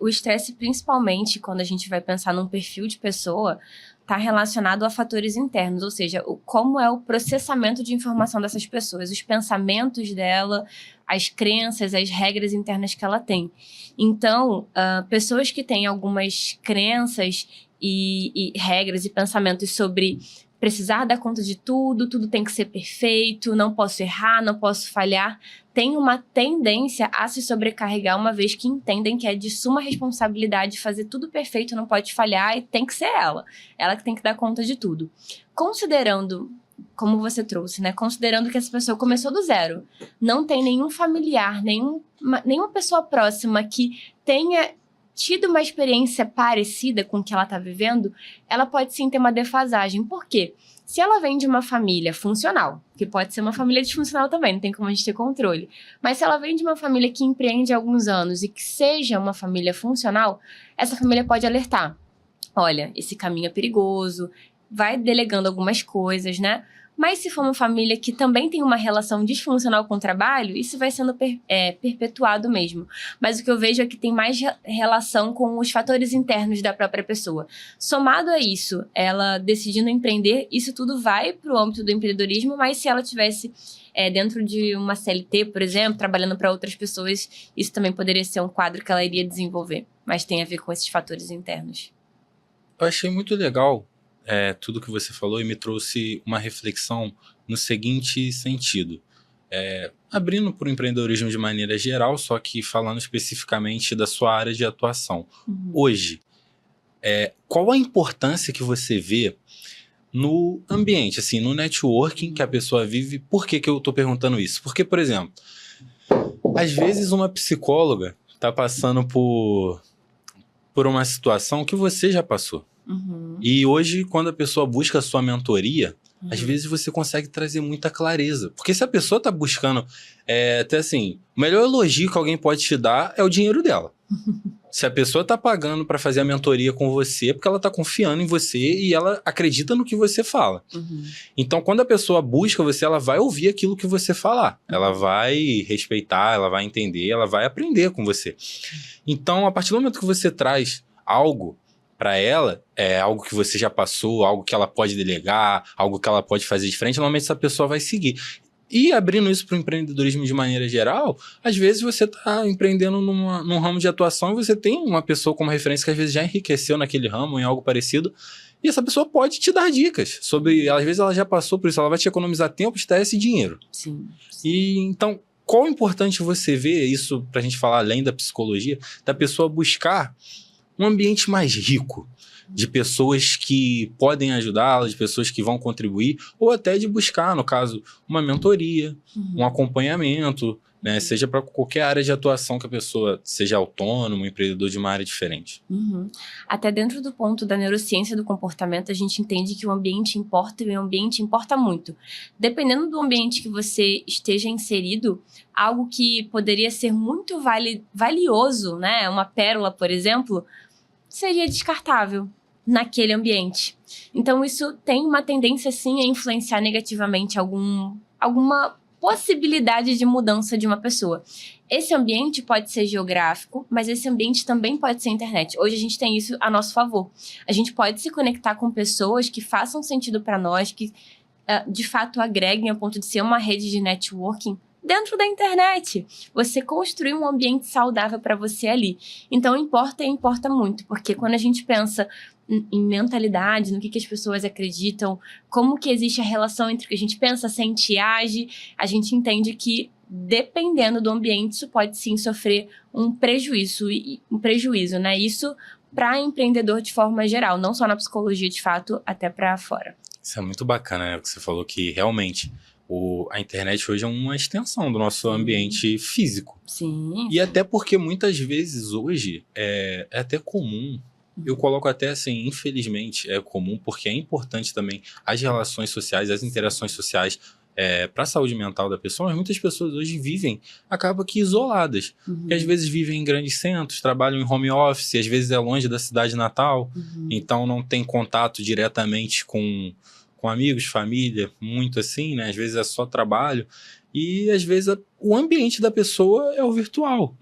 O estresse, principalmente quando a gente vai pensar num perfil de pessoa, está relacionado a fatores internos, ou seja, como é o processamento de informação dessas pessoas, os pensamentos dela, as crenças, as regras internas que ela tem. Então, pessoas que têm algumas crenças e regras e pensamentos sobre precisar dar conta de tudo tem que ser perfeito, não posso errar, não posso falhar, tem uma tendência a se sobrecarregar uma vez que entendem que é de suma responsabilidade fazer tudo perfeito, não pode falhar e tem que ser ela que tem que dar conta de tudo. Considerando, como você trouxe, né? Considerando que essa pessoa começou do zero, não tem nenhum familiar, nenhuma pessoa próxima que tenha tido uma experiência parecida com o que ela está vivendo, ela pode sim ter uma defasagem. Por quê? Se ela vem de uma família funcional, que pode ser uma família disfuncional também, não tem como a gente ter controle, mas se ela vem de uma família que empreende há alguns anos e que seja uma família funcional, essa família pode alertar. Olha, esse caminho é perigoso, vai delegando algumas coisas, né? Mas se for uma família que também tem uma relação disfuncional com o trabalho, isso vai sendo perpetuado mesmo. Mas o que eu vejo é que tem mais relação com os fatores internos da própria pessoa. Somado a isso, ela decidindo empreender, isso tudo vai para o âmbito do empreendedorismo, mas se ela tivesse dentro de uma CLT, por exemplo, trabalhando para outras pessoas, isso também poderia ser um quadro que ela iria desenvolver. Mas tem a ver com esses fatores internos. Eu achei muito legal tudo que você falou e me trouxe uma reflexão no seguinte sentido. Abrindo para o empreendedorismo de maneira geral, só que falando especificamente da sua área de atuação. Hoje, qual a importância que você vê no ambiente, assim, no networking que a pessoa vive? Por que eu estou perguntando isso? Porque, por exemplo, às vezes uma psicóloga está passando por por uma situação que você já passou. E hoje, quando a pessoa busca a sua mentoria, às vezes você consegue trazer muita clareza. Porque se a pessoa tá buscando, até assim, o melhor elogio que alguém pode te dar é o dinheiro dela. Se a pessoa tá pagando para fazer a mentoria com você, é porque ela tá confiando em você e ela acredita no que você fala. Então, quando a pessoa busca você, ela vai ouvir aquilo que você falar. Ela vai respeitar, ela vai entender, ela vai aprender com você. Então, a partir do momento que você traz algo para ela, algo que você já passou, algo que ela pode delegar, algo que ela pode fazer diferente, normalmente essa pessoa vai seguir. E abrindo isso para o empreendedorismo de maneira geral, às vezes você está empreendendo num ramo de atuação e você tem uma pessoa como referência que às vezes já enriqueceu naquele ramo, em algo parecido, e essa pessoa pode te dar dicas sobre, às vezes ela já passou por isso, ela vai te economizar tempo e te dar esse dinheiro. Sim. E então, qual é importante você ver isso, para a gente falar além da psicologia, da pessoa buscar um ambiente mais rico, de pessoas que podem ajudá-la, de pessoas que vão contribuir, ou até de buscar, no caso, uma mentoria, um acompanhamento, né? Seja para qualquer área de atuação que a pessoa seja autônomo, empreendedor de uma área diferente. Até dentro do ponto da neurociência do comportamento, a gente entende que o ambiente importa e o ambiente importa muito. Dependendo do ambiente que você esteja inserido, algo que poderia ser muito valioso, né? Uma pérola, por exemplo, seria descartável naquele ambiente. Então, isso tem uma tendência, sim, a influenciar negativamente alguma possibilidade de mudança de uma pessoa. Esse ambiente pode ser geográfico, mas esse ambiente também pode ser internet. Hoje a gente tem isso a nosso favor. A gente pode se conectar com pessoas que façam sentido para nós, que de fato agreguem a ponto de ser uma rede de networking dentro da internet. Você construir um ambiente saudável para você ali. Então, importa muito, porque quando a gente pensa em mentalidade, no que as pessoas acreditam, como que existe a relação entre o que a gente pensa, sente e age, a gente entende que, dependendo do ambiente, isso pode sim sofrer um prejuízo, né? Isso para empreendedor de forma geral, não só na psicologia, de fato, até para fora. Isso é muito bacana, né? Você falou que realmente a internet hoje é uma extensão do nosso ambiente físico. Sim. E até porque muitas vezes hoje é até comum, eu coloco até assim, infelizmente é comum, porque é importante também as relações sociais, as interações sociais para a saúde mental da pessoa, mas muitas pessoas hoje acabam que isoladas. E às vezes vivem em grandes centros, trabalham em home office, às vezes é longe da cidade natal, então não tem contato diretamente com amigos, família, muito assim, né? Às vezes é só trabalho. E às vezes o ambiente da pessoa é o virtual.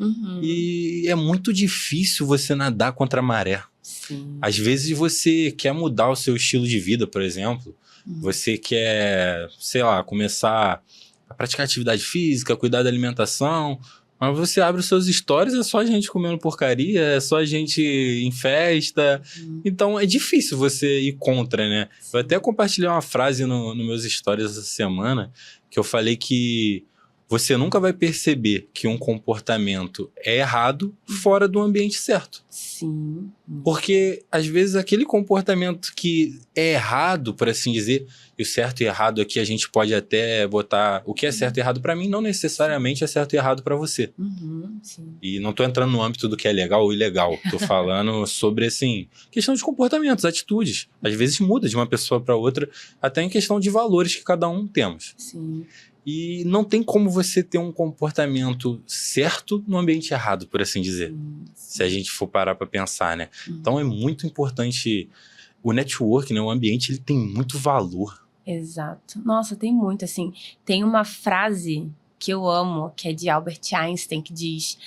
E é muito difícil você nadar contra a maré. Sim. Às vezes você quer mudar o seu estilo de vida, por exemplo. Você quer, sei lá, começar a praticar atividade física, cuidar da alimentação. Mas você abre os seus stories, é só gente comendo porcaria, é só gente em festa. Então é difícil você ir contra, né? Eu até compartilhei uma frase no meus stories essa semana, que eu falei que você nunca vai perceber que um comportamento é errado fora do ambiente certo. Sim. Porque, às vezes, aquele comportamento que é errado, por assim dizer, e o certo e errado aqui a gente pode até botar o que é certo e errado para mim, não necessariamente é certo e errado para você. Sim. E não tô entrando no âmbito do que é legal ou ilegal. Tô falando sobre, assim, questão de comportamentos, atitudes. Às vezes muda de uma pessoa para outra, até em questão de valores que cada um temos. Sim. E não tem como você ter um comportamento certo no ambiente errado, por assim dizer. Se a gente for parar para pensar, né? Então é muito importante o network, né? O ambiente, ele tem muito valor. Exato. Nossa, tem muito, assim. Tem uma frase que eu amo, que é de Albert Einstein, que diz: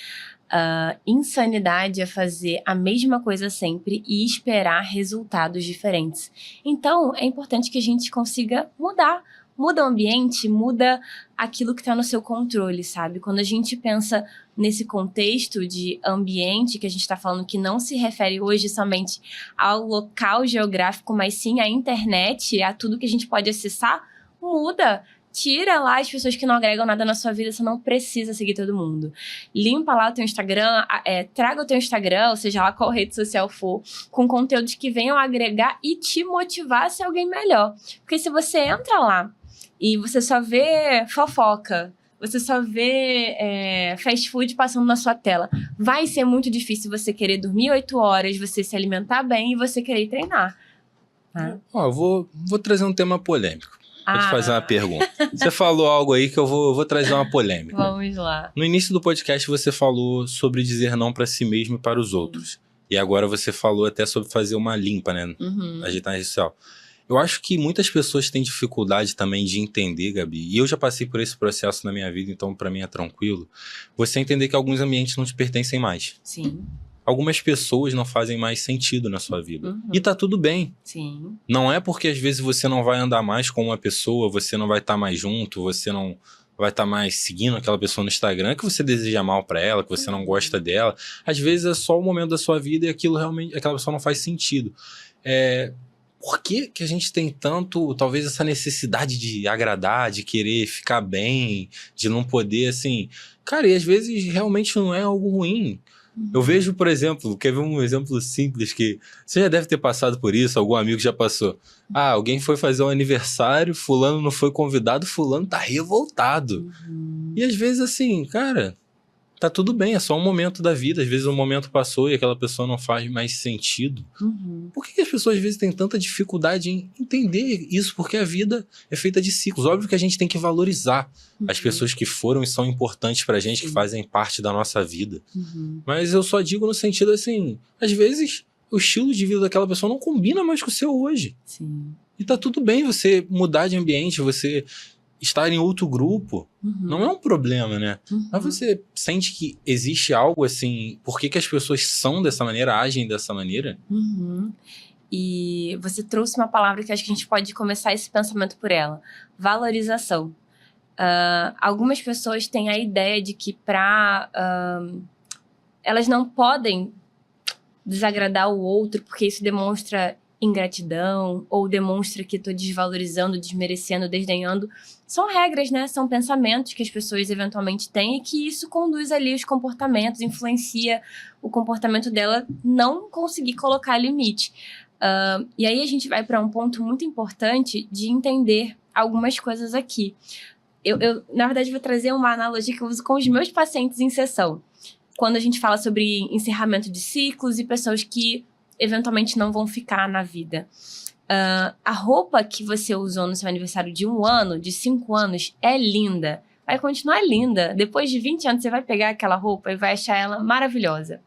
insanidade é fazer a mesma coisa sempre e esperar resultados diferentes. Então, é importante que a gente consiga mudar. Muda o ambiente, muda aquilo que está no seu controle, sabe? Quando a gente pensa nesse contexto de ambiente, que a gente está falando que não se refere hoje somente ao local geográfico, mas sim à internet, a tudo que a gente pode acessar, muda. Tira lá as pessoas que não agregam nada na sua vida, você não precisa seguir todo mundo. Limpa lá o teu Instagram, traga o teu Instagram, ou seja lá qual rede social for, com conteúdos que venham agregar e te motivar a ser alguém melhor. Porque se você entra lá e você só vê fofoca, você só vê fast food passando na sua tela. Vai ser muito difícil você querer dormir 8 horas, você se alimentar bem e você querer treinar. Ó, eu vou trazer um tema polêmico. Vou te fazer uma pergunta. Você falou algo aí que eu vou trazer uma polêmica. Vamos lá. No início do podcast você falou sobre dizer não para si mesmo e para os outros. E agora você falou até sobre fazer uma limpa, né? Ajeitar a rede social. Eu acho que muitas pessoas têm dificuldade também de entender, Gabi, e eu já passei por esse processo na minha vida, então para mim é tranquilo, você entender que alguns ambientes não te pertencem mais. Sim. Algumas pessoas não fazem mais sentido na sua vida. E tá tudo bem. Sim. Não é porque às vezes você não vai andar mais com uma pessoa, você não vai estar mais junto, você não vai estar mais seguindo aquela pessoa no Instagram, que você deseja mal pra ela, que você não gosta dela. Às vezes é só o momento da sua vida e aquilo realmente, aquela pessoa não faz sentido. Por que a gente tem tanto, talvez, essa necessidade de agradar, de querer ficar bem, de não poder, assim... Cara, e às vezes realmente não é algo ruim. Eu vejo, por exemplo, quer ver um exemplo simples que você já deve ter passado por isso, algum amigo já passou. Alguém foi fazer um aniversário, fulano não foi convidado, fulano tá revoltado. E às vezes assim, cara, tá tudo bem, é só um momento da vida. Às vezes o momento passou e aquela pessoa não faz mais sentido. Por que as pessoas às vezes têm tanta dificuldade em entender isso? Porque a vida é feita de ciclos. Óbvio que a gente tem que valorizar as pessoas que foram e são importantes pra gente, que fazem parte da nossa vida. Mas eu só digo no sentido assim, às vezes o estilo de vida daquela pessoa não combina mais com o seu hoje. Sim. E tá tudo bem você mudar de ambiente, você estar em outro grupo. Não é um problema, né? Mas você sente que existe algo assim, por que as pessoas são dessa maneira, agem dessa maneira? E você trouxe uma palavra que acho que a gente pode começar esse pensamento por ela. Valorização. Algumas pessoas têm a ideia de que elas não podem desagradar o outro porque isso demonstra ingratidão ou demonstra que estou desvalorizando, desmerecendo, desdenhando. São regras, né? São pensamentos que as pessoas eventualmente têm e que isso conduz ali os comportamentos, influencia o comportamento dela não conseguir colocar limite. E aí a gente vai para um ponto muito importante de entender algumas coisas aqui. Eu, na verdade, vou trazer uma analogia que eu uso com os meus pacientes em sessão. Quando a gente fala sobre encerramento de ciclos e pessoas que eventualmente não vão ficar na vida. A roupa que você usou no seu aniversário de 1 ano, de 5 anos, é linda. Vai continuar linda. Depois de 20 anos, você vai pegar aquela roupa e vai achar ela maravilhosa.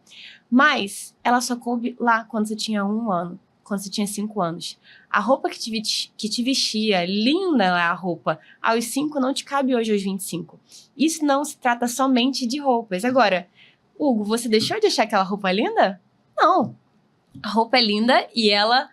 Mas ela só coube lá quando você tinha 1 ano, quando você tinha 5 anos. A roupa que te vestia, linda a roupa, aos 5 não te cabe hoje aos 25. Isso não se trata somente de roupas. Agora, Hugo, você deixou de achar aquela roupa linda? Não. A roupa é linda e ela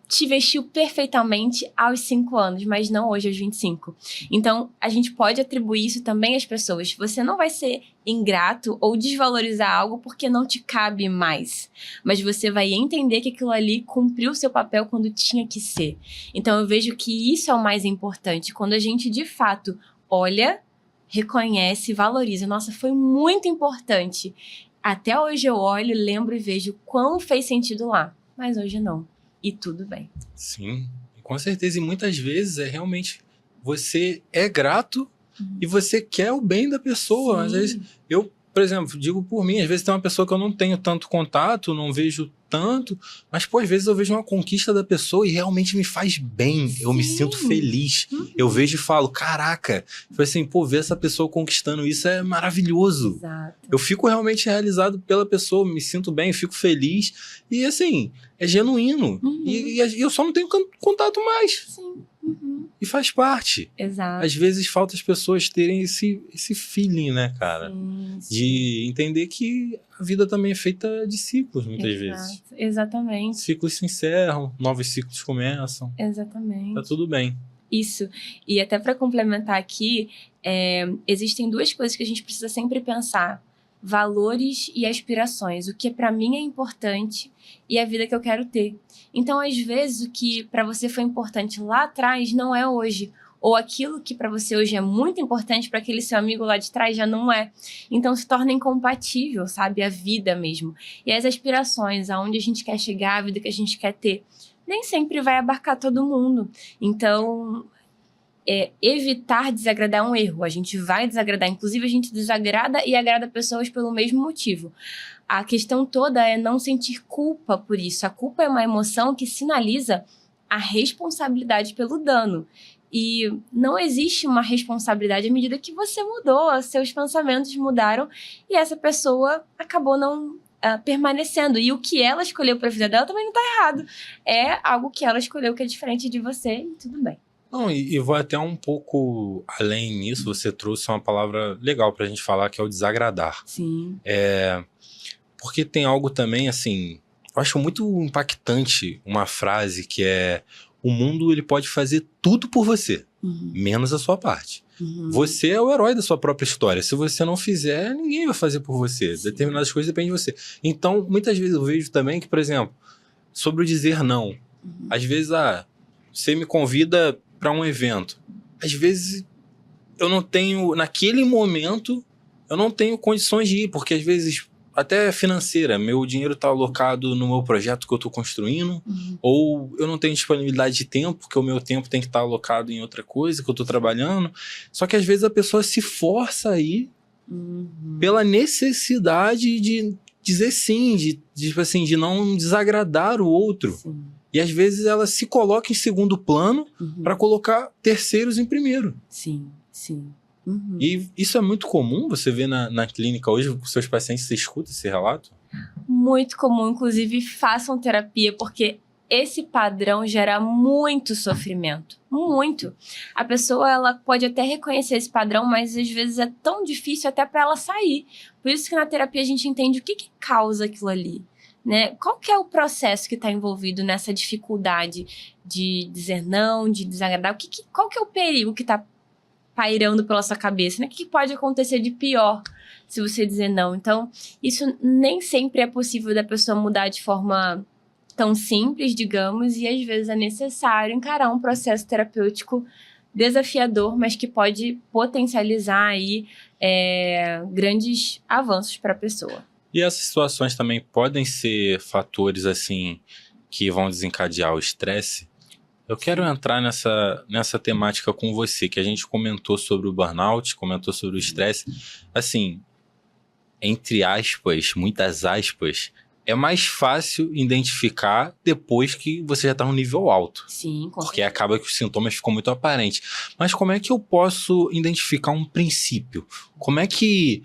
te vestiu perfeitamente aos 5 anos, mas não hoje aos 25. Então, a gente pode atribuir isso também às pessoas. Você não vai ser ingrato ou desvalorizar algo porque não te cabe mais. Mas você vai entender que aquilo ali cumpriu o seu papel quando tinha que ser. Então, eu vejo que isso é o mais importante. Quando a gente, de fato, olha, reconhece, valoriza. Nossa, foi muito importante. Até hoje eu olho, lembro e vejo quão fez sentido lá. Mas hoje não. E tudo bem. Sim, com certeza. E muitas vezes realmente você é grato e você quer o bem da pessoa. Sim. Às vezes, eu, por exemplo, digo por mim, às vezes tem uma pessoa que eu não tenho tanto contato, não vejo tanto, mas pô, às vezes eu vejo uma conquista da pessoa e realmente me faz bem. Sim. Eu me sinto feliz. Eu vejo e falo, caraca, foi assim, pô, ver essa pessoa conquistando isso é maravilhoso. Exato. Eu fico realmente realizado pela pessoa, me sinto bem, fico feliz. E assim, é genuíno. E eu só não tenho contato mais. Sim. E faz parte. Exato. Às vezes falta as pessoas terem esse feeling, né, cara? Sim. De entender que a vida também é feita de ciclos, muitas vezes. Exatamente. Ciclos se encerram, novos ciclos começam. Exatamente. Tá tudo bem. Isso. E até para complementar aqui, existem 2 coisas que a gente precisa sempre pensar. Valores e aspirações. O que para mim é importante e a vida que eu quero ter. Então, às vezes, o que para você foi importante lá atrás não é hoje. Ou aquilo que para você hoje é muito importante para aquele seu amigo lá de trás já não é. Então, se torna incompatível, sabe? A vida mesmo. E as aspirações, aonde a gente quer chegar, a vida que a gente quer ter, nem sempre vai abarcar todo mundo. Então, evitar desagradar um erro. A gente vai desagradar. Inclusive, a gente desagrada e agrada pessoas pelo mesmo motivo. A questão toda é não sentir culpa por isso. A culpa é uma emoção que sinaliza a responsabilidade pelo dano. E não existe uma responsabilidade à medida que você mudou, seus pensamentos mudaram e essa pessoa acabou não permanecendo. E o que ela escolheu para a vida dela também não está errado. É algo que ela escolheu que é diferente de você e tudo bem. Não, e vou até um pouco além nisso, você trouxe uma palavra legal pra gente falar, que é o desagradar. Sim. Porque tem algo também, assim, eu acho muito impactante uma frase que é: o mundo ele pode fazer tudo por você, menos a sua parte. Você é o herói da sua própria história. Se você não fizer, ninguém vai fazer por você. Sim. Determinadas coisas dependem de você. Então, muitas vezes eu vejo também que, por exemplo, sobre o dizer não. Às vezes, você me convida para um evento. Às vezes, eu não tenho, naquele momento, eu não tenho condições de ir, porque às vezes, até financeira, meu dinheiro está alocado no meu projeto que eu estou construindo, ou eu não tenho disponibilidade de tempo, porque o meu tempo tem que estar alocado em outra coisa que eu estou trabalhando. Só que às vezes a pessoa se força a ir pela necessidade de dizer sim, de não desagradar o outro. Sim. E às vezes ela se coloca em segundo plano para colocar terceiros em primeiro. Sim, sim. E isso é muito comum, você vê na clínica hoje, com seus pacientes, você escuta esse relato? Muito comum, inclusive façam terapia, porque esse padrão gera muito sofrimento, muito. A pessoa ela pode até reconhecer esse padrão, mas às vezes é tão difícil até para ela sair. Por isso que na terapia a gente entende o que causa aquilo ali. Né? Qual que é o processo que está envolvido nessa dificuldade de dizer não, de desagradar? Qual que é o perigo que está pairando pela sua cabeça? Né? O que pode acontecer de pior se você dizer não? Então, isso nem sempre é possível da pessoa mudar de forma tão simples, digamos, e às vezes é necessário encarar um processo terapêutico desafiador, mas que pode potencializar aí, grandes avanços para a pessoa. E essas situações também podem ser fatores, assim, que vão desencadear o estresse? Eu quero entrar nessa temática com você, que a gente comentou sobre o burnout, comentou sobre o estresse. Assim, entre aspas, muitas aspas, é mais fácil identificar depois que você já está no nível alto. Sim, com porque acaba que os sintomas ficam muito aparentes. Mas como é que eu posso identificar um princípio? Como é que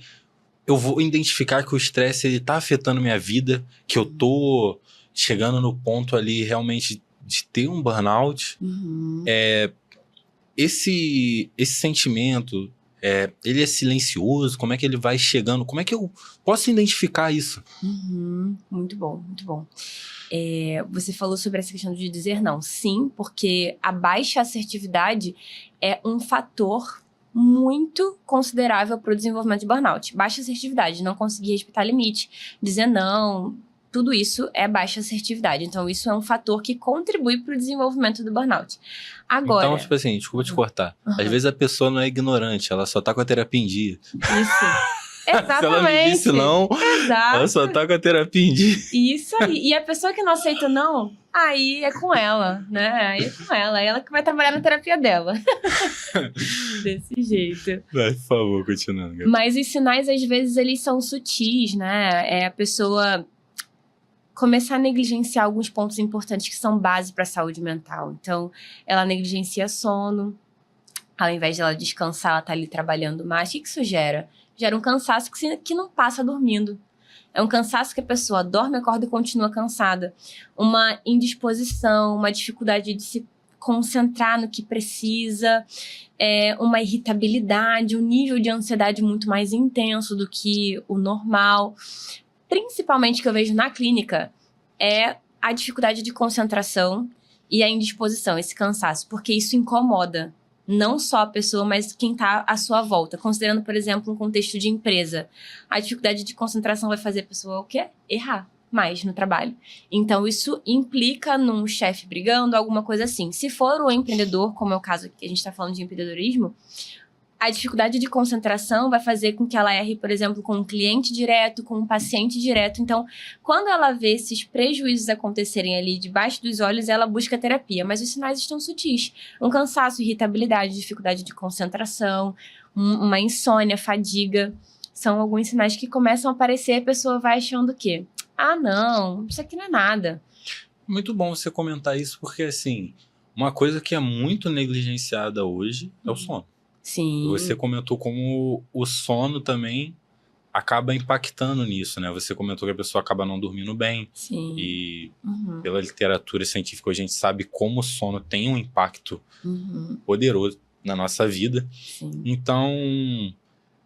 eu vou identificar que o estresse está afetando minha vida, que eu tô chegando no ponto ali realmente de ter um burnout? Esse sentimento, ele é silencioso? Como é que ele vai chegando? Como é que eu posso identificar isso? Muito bom, muito bom. Você falou sobre essa questão de dizer não. Sim, porque a baixa assertividade é um fator muito considerável para o desenvolvimento de burnout. Baixa assertividade, não conseguir respeitar limite, dizer não, tudo isso é baixa assertividade. Então, isso é um fator que contribui para o desenvolvimento do burnout. Agora... Então, tipo assim, desculpa te cortar. Às vezes a pessoa não é ignorante, ela só tá com a terapia em dia. Isso. Exatamente. Se ela me disse não, exato, ela só tá com a terapia em dia. Isso aí. E a pessoa que não aceita não, aí é com ela, né? Aí é com ela. É ela que vai trabalhar na terapia dela. Desse jeito. Vai, por favor, continuando. Mas os sinais, às vezes, eles são sutis, né? É a pessoa começar a negligenciar alguns pontos importantes que são base para a saúde mental. Então, ela negligencia sono. Ao invés de ela descansar, ela tá ali trabalhando mais. O que isso gera? Gera um cansaço que não passa dormindo. É um cansaço que a pessoa dorme, acorda e continua cansada. Uma indisposição, uma dificuldade de se concentrar no que precisa, uma irritabilidade, um nível de ansiedade muito mais intenso do que o normal. Principalmente que eu vejo na clínica é a dificuldade de concentração e a indisposição, esse cansaço, porque isso incomoda. Não só a pessoa, mas quem está à sua volta. Considerando, por exemplo, um contexto de empresa. A dificuldade de concentração vai fazer a pessoa o quê? Errar mais no trabalho. Então, isso implica num chefe brigando, alguma coisa assim. Se for o empreendedor, como é o caso que a gente está falando de empreendedorismo, a dificuldade de concentração vai fazer com que ela erre, por exemplo, com um cliente direto, com um paciente direto. Então, quando ela vê esses prejuízos acontecerem ali debaixo dos olhos, ela busca terapia. Mas os sinais estão sutis. Um cansaço, irritabilidade, dificuldade de concentração, uma insônia, fadiga. São alguns sinais que começam a aparecer e a pessoa vai achando que, não, isso aqui não é nada. Muito bom você comentar isso, porque assim, uma coisa que é muito negligenciada hoje é o sono. Sim. Você comentou como o sono também acaba impactando nisso, né? Você comentou que a pessoa acaba não dormindo bem. Sim. E pela literatura científica a gente sabe como o sono tem um impacto poderoso na nossa vida. Sim. Então,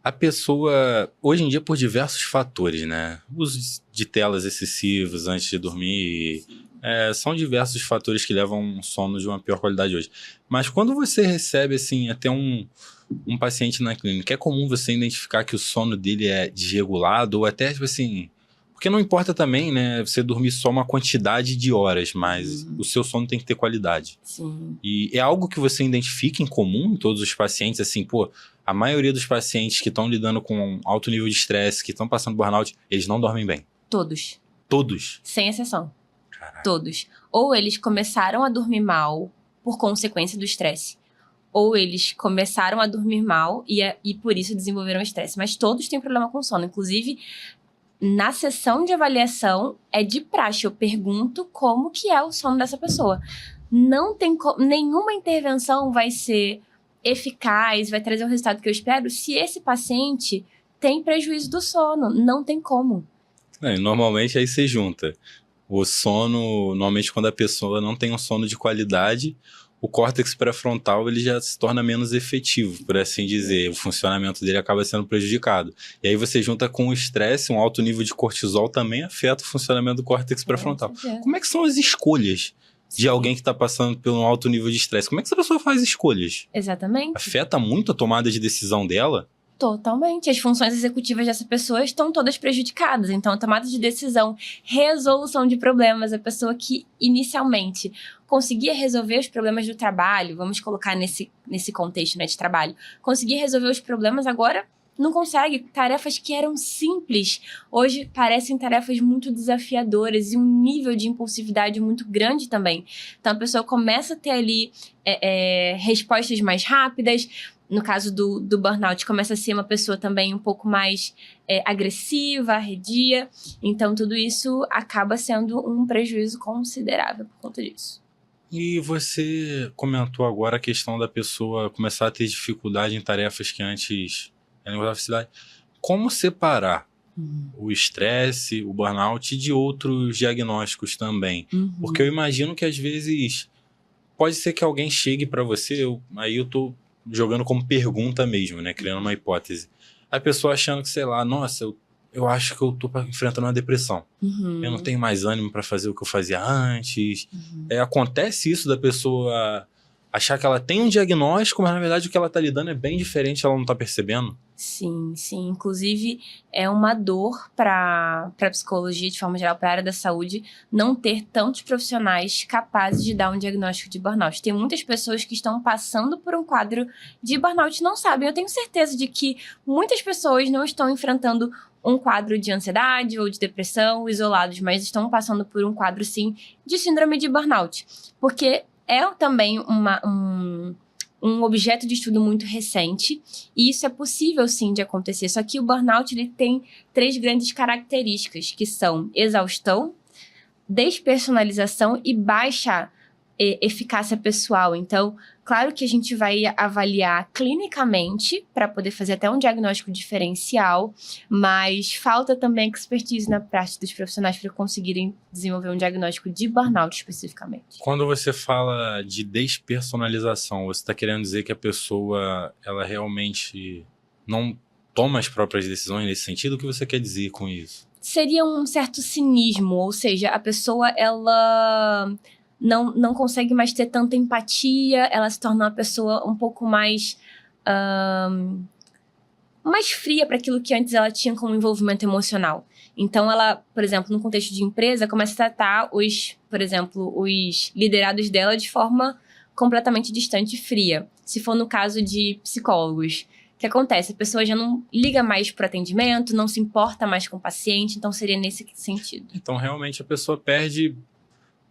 a pessoa, hoje em dia, por diversos fatores, né? Uso de telas excessivos antes de dormir, são diversos fatores que levam um sono de uma pior qualidade hoje. Mas quando você recebe, assim, até um paciente na clínica, é comum você identificar que o sono dele é desregulado ou até, tipo assim... Porque não importa também, né, você dormir só uma quantidade de horas, mas o seu sono tem que ter qualidade. Sim. E é algo que você identifica em comum em todos os pacientes, assim, pô, a maioria dos pacientes que estão lidando com alto nível de estresse, que estão passando burnout, eles não dormem bem. Todos. Todos? Sem exceção. Caraca. Todos. Ou eles começaram a dormir mal por consequência do estresse. Ou eles começaram a dormir mal e por isso desenvolveram estresse. Mas todos têm problema com sono. Inclusive, na sessão de avaliação, é de praxe. Eu pergunto como que é o sono dessa pessoa. Não tem nenhuma intervenção vai ser eficaz, vai trazer o resultado que eu espero se esse paciente tem prejuízo do sono. Não tem como. Normalmente aí você junta o sono, normalmente quando a pessoa não tem um sono de qualidade, o córtex pré-frontal ele já se torna menos efetivo, por assim dizer. O funcionamento dele acaba sendo prejudicado. E aí você junta com o estresse, um alto nível de cortisol também afeta o funcionamento do córtex pré-frontal. Como é que são as escolhas de alguém que está passando por um alto nível de estresse? Como é que essa pessoa faz escolhas? Exatamente. Afeta muito a tomada de decisão dela? Totalmente. As funções executivas dessa pessoa estão todas prejudicadas. Então, a tomada de decisão, resolução de problemas, a pessoa que inicialmente conseguia resolver os problemas do trabalho, vamos colocar nesse contexto, né, de trabalho, conseguia resolver os problemas, agora não consegue. Tarefas que eram simples, hoje parecem tarefas muito desafiadoras e um nível de impulsividade muito grande também. Então, a pessoa começa a ter ali respostas mais rápidas. No caso do burnout, começa a ser uma pessoa também um pouco mais agressiva, arredia. Então, tudo isso acaba sendo um prejuízo considerável por conta disso. E você comentou agora a questão da pessoa começar a ter dificuldade em tarefas que antes ela não gostava de felicidade. Como separar o estresse, o burnout de outros diagnósticos também? Porque eu imagino que às vezes pode ser que alguém chegue para você, aí eu tô jogando como pergunta mesmo, né? Criando uma hipótese. A pessoa achando que, sei lá, nossa, eu acho que eu tô enfrentando uma depressão. Eu não tenho mais ânimo para fazer o que eu fazia antes. Acontece isso da pessoa achar que ela tem um diagnóstico, mas na verdade o que ela tá lidando é bem diferente, ela não tá percebendo? Sim, sim. Inclusive, é uma dor para a psicologia, de forma geral, para a área da saúde, não ter tantos profissionais capazes de dar um diagnóstico de burnout. Tem muitas pessoas que estão passando por um quadro de burnout e não sabem. Eu tenho certeza de que muitas pessoas não estão enfrentando um quadro de ansiedade ou de depressão isolados, mas estão passando por um quadro, sim, de síndrome de burnout. Porque é também um objeto de estudo muito recente, e isso é possível sim de acontecer, só que o burnout ele tem 3 grandes características, que são exaustão, despersonalização e baixa eficácia pessoal. Então, claro que a gente vai avaliar clinicamente para poder fazer até um diagnóstico diferencial, mas falta também expertise na prática dos profissionais para conseguirem desenvolver um diagnóstico de burnout especificamente. Quando você fala de despersonalização, você está querendo dizer que a pessoa ela realmente não toma as próprias decisões nesse sentido? O que você quer dizer com isso? Seria um certo cinismo, ou seja, a pessoa ela não consegue mais ter tanta empatia, ela se torna uma pessoa um pouco mais fria para aquilo que antes ela tinha como envolvimento emocional. Então ela, por exemplo, no contexto de empresa, começa a tratar os liderados dela de forma completamente distante e fria. Se for no caso de psicólogos, que acontece? A pessoa já não liga mais pro atendimento, não se importa mais com o paciente, então seria nesse sentido. Então, realmente, a pessoa perde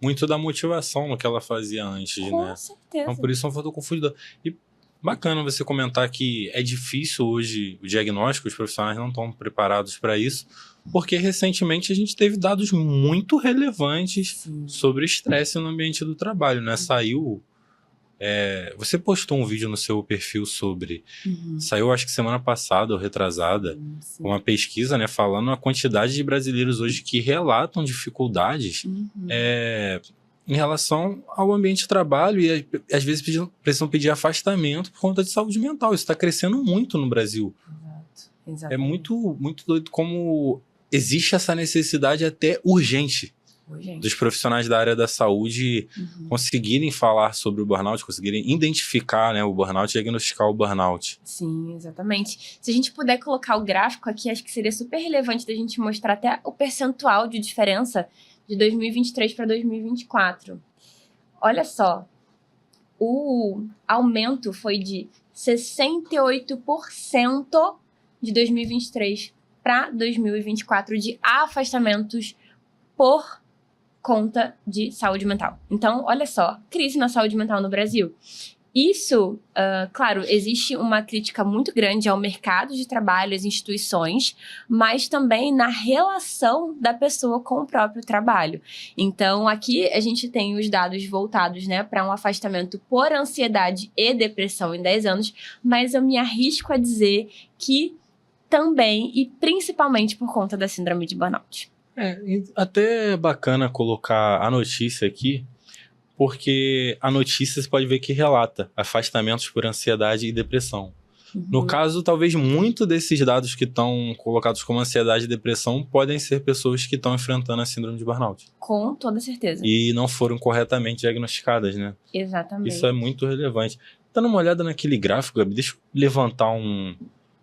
muito da motivação no que ela fazia antes, né? Com certeza. Então, por isso é um fator confundidor. E bacana você comentar que é difícil hoje o diagnóstico, os profissionais não estão preparados para isso, porque recentemente a gente teve dados muito relevantes sobre estresse no ambiente do trabalho, né? Saiu... você postou um vídeo no seu perfil sobre... Saiu, acho que semana passada ou retrasada, uma pesquisa, né? Falando a quantidade de brasileiros hoje que relatam dificuldades em relação ao ambiente de trabalho e às vezes precisam pedir afastamento por conta de saúde mental. Isso está crescendo muito no Brasil. Exato. É muito, muito doido como existe essa necessidade até urgente dos profissionais da área da saúde conseguirem falar sobre o burnout, conseguirem identificar, né, o burnout e diagnosticar o burnout. Sim, exatamente. Se a gente puder colocar o gráfico aqui, acho que seria super relevante da gente mostrar até o percentual de diferença de 2023 para 2024. Olha só, o aumento foi de 68% de 2023 para 2024 de afastamentos por conta de saúde mental. Então, olha só, crise na saúde mental no Brasil. Isso, claro, existe uma crítica muito grande ao mercado de trabalho, às instituições, mas também na relação da pessoa com o próprio trabalho. Então, aqui a gente tem os dados voltados, né, para um afastamento por ansiedade e depressão em 10 anos, mas eu me arrisco a dizer que também e principalmente por conta da síndrome de burnout. Até é bacana colocar a notícia aqui, porque a notícia você pode ver que relata afastamentos por ansiedade e depressão. No caso, talvez muito desses dados que estão colocados como ansiedade e depressão podem ser pessoas que estão enfrentando a síndrome de burnout. Com toda certeza. E não foram corretamente diagnosticadas, né? Exatamente. Isso é muito relevante. Dando uma olhada naquele gráfico, Gabi, deixa eu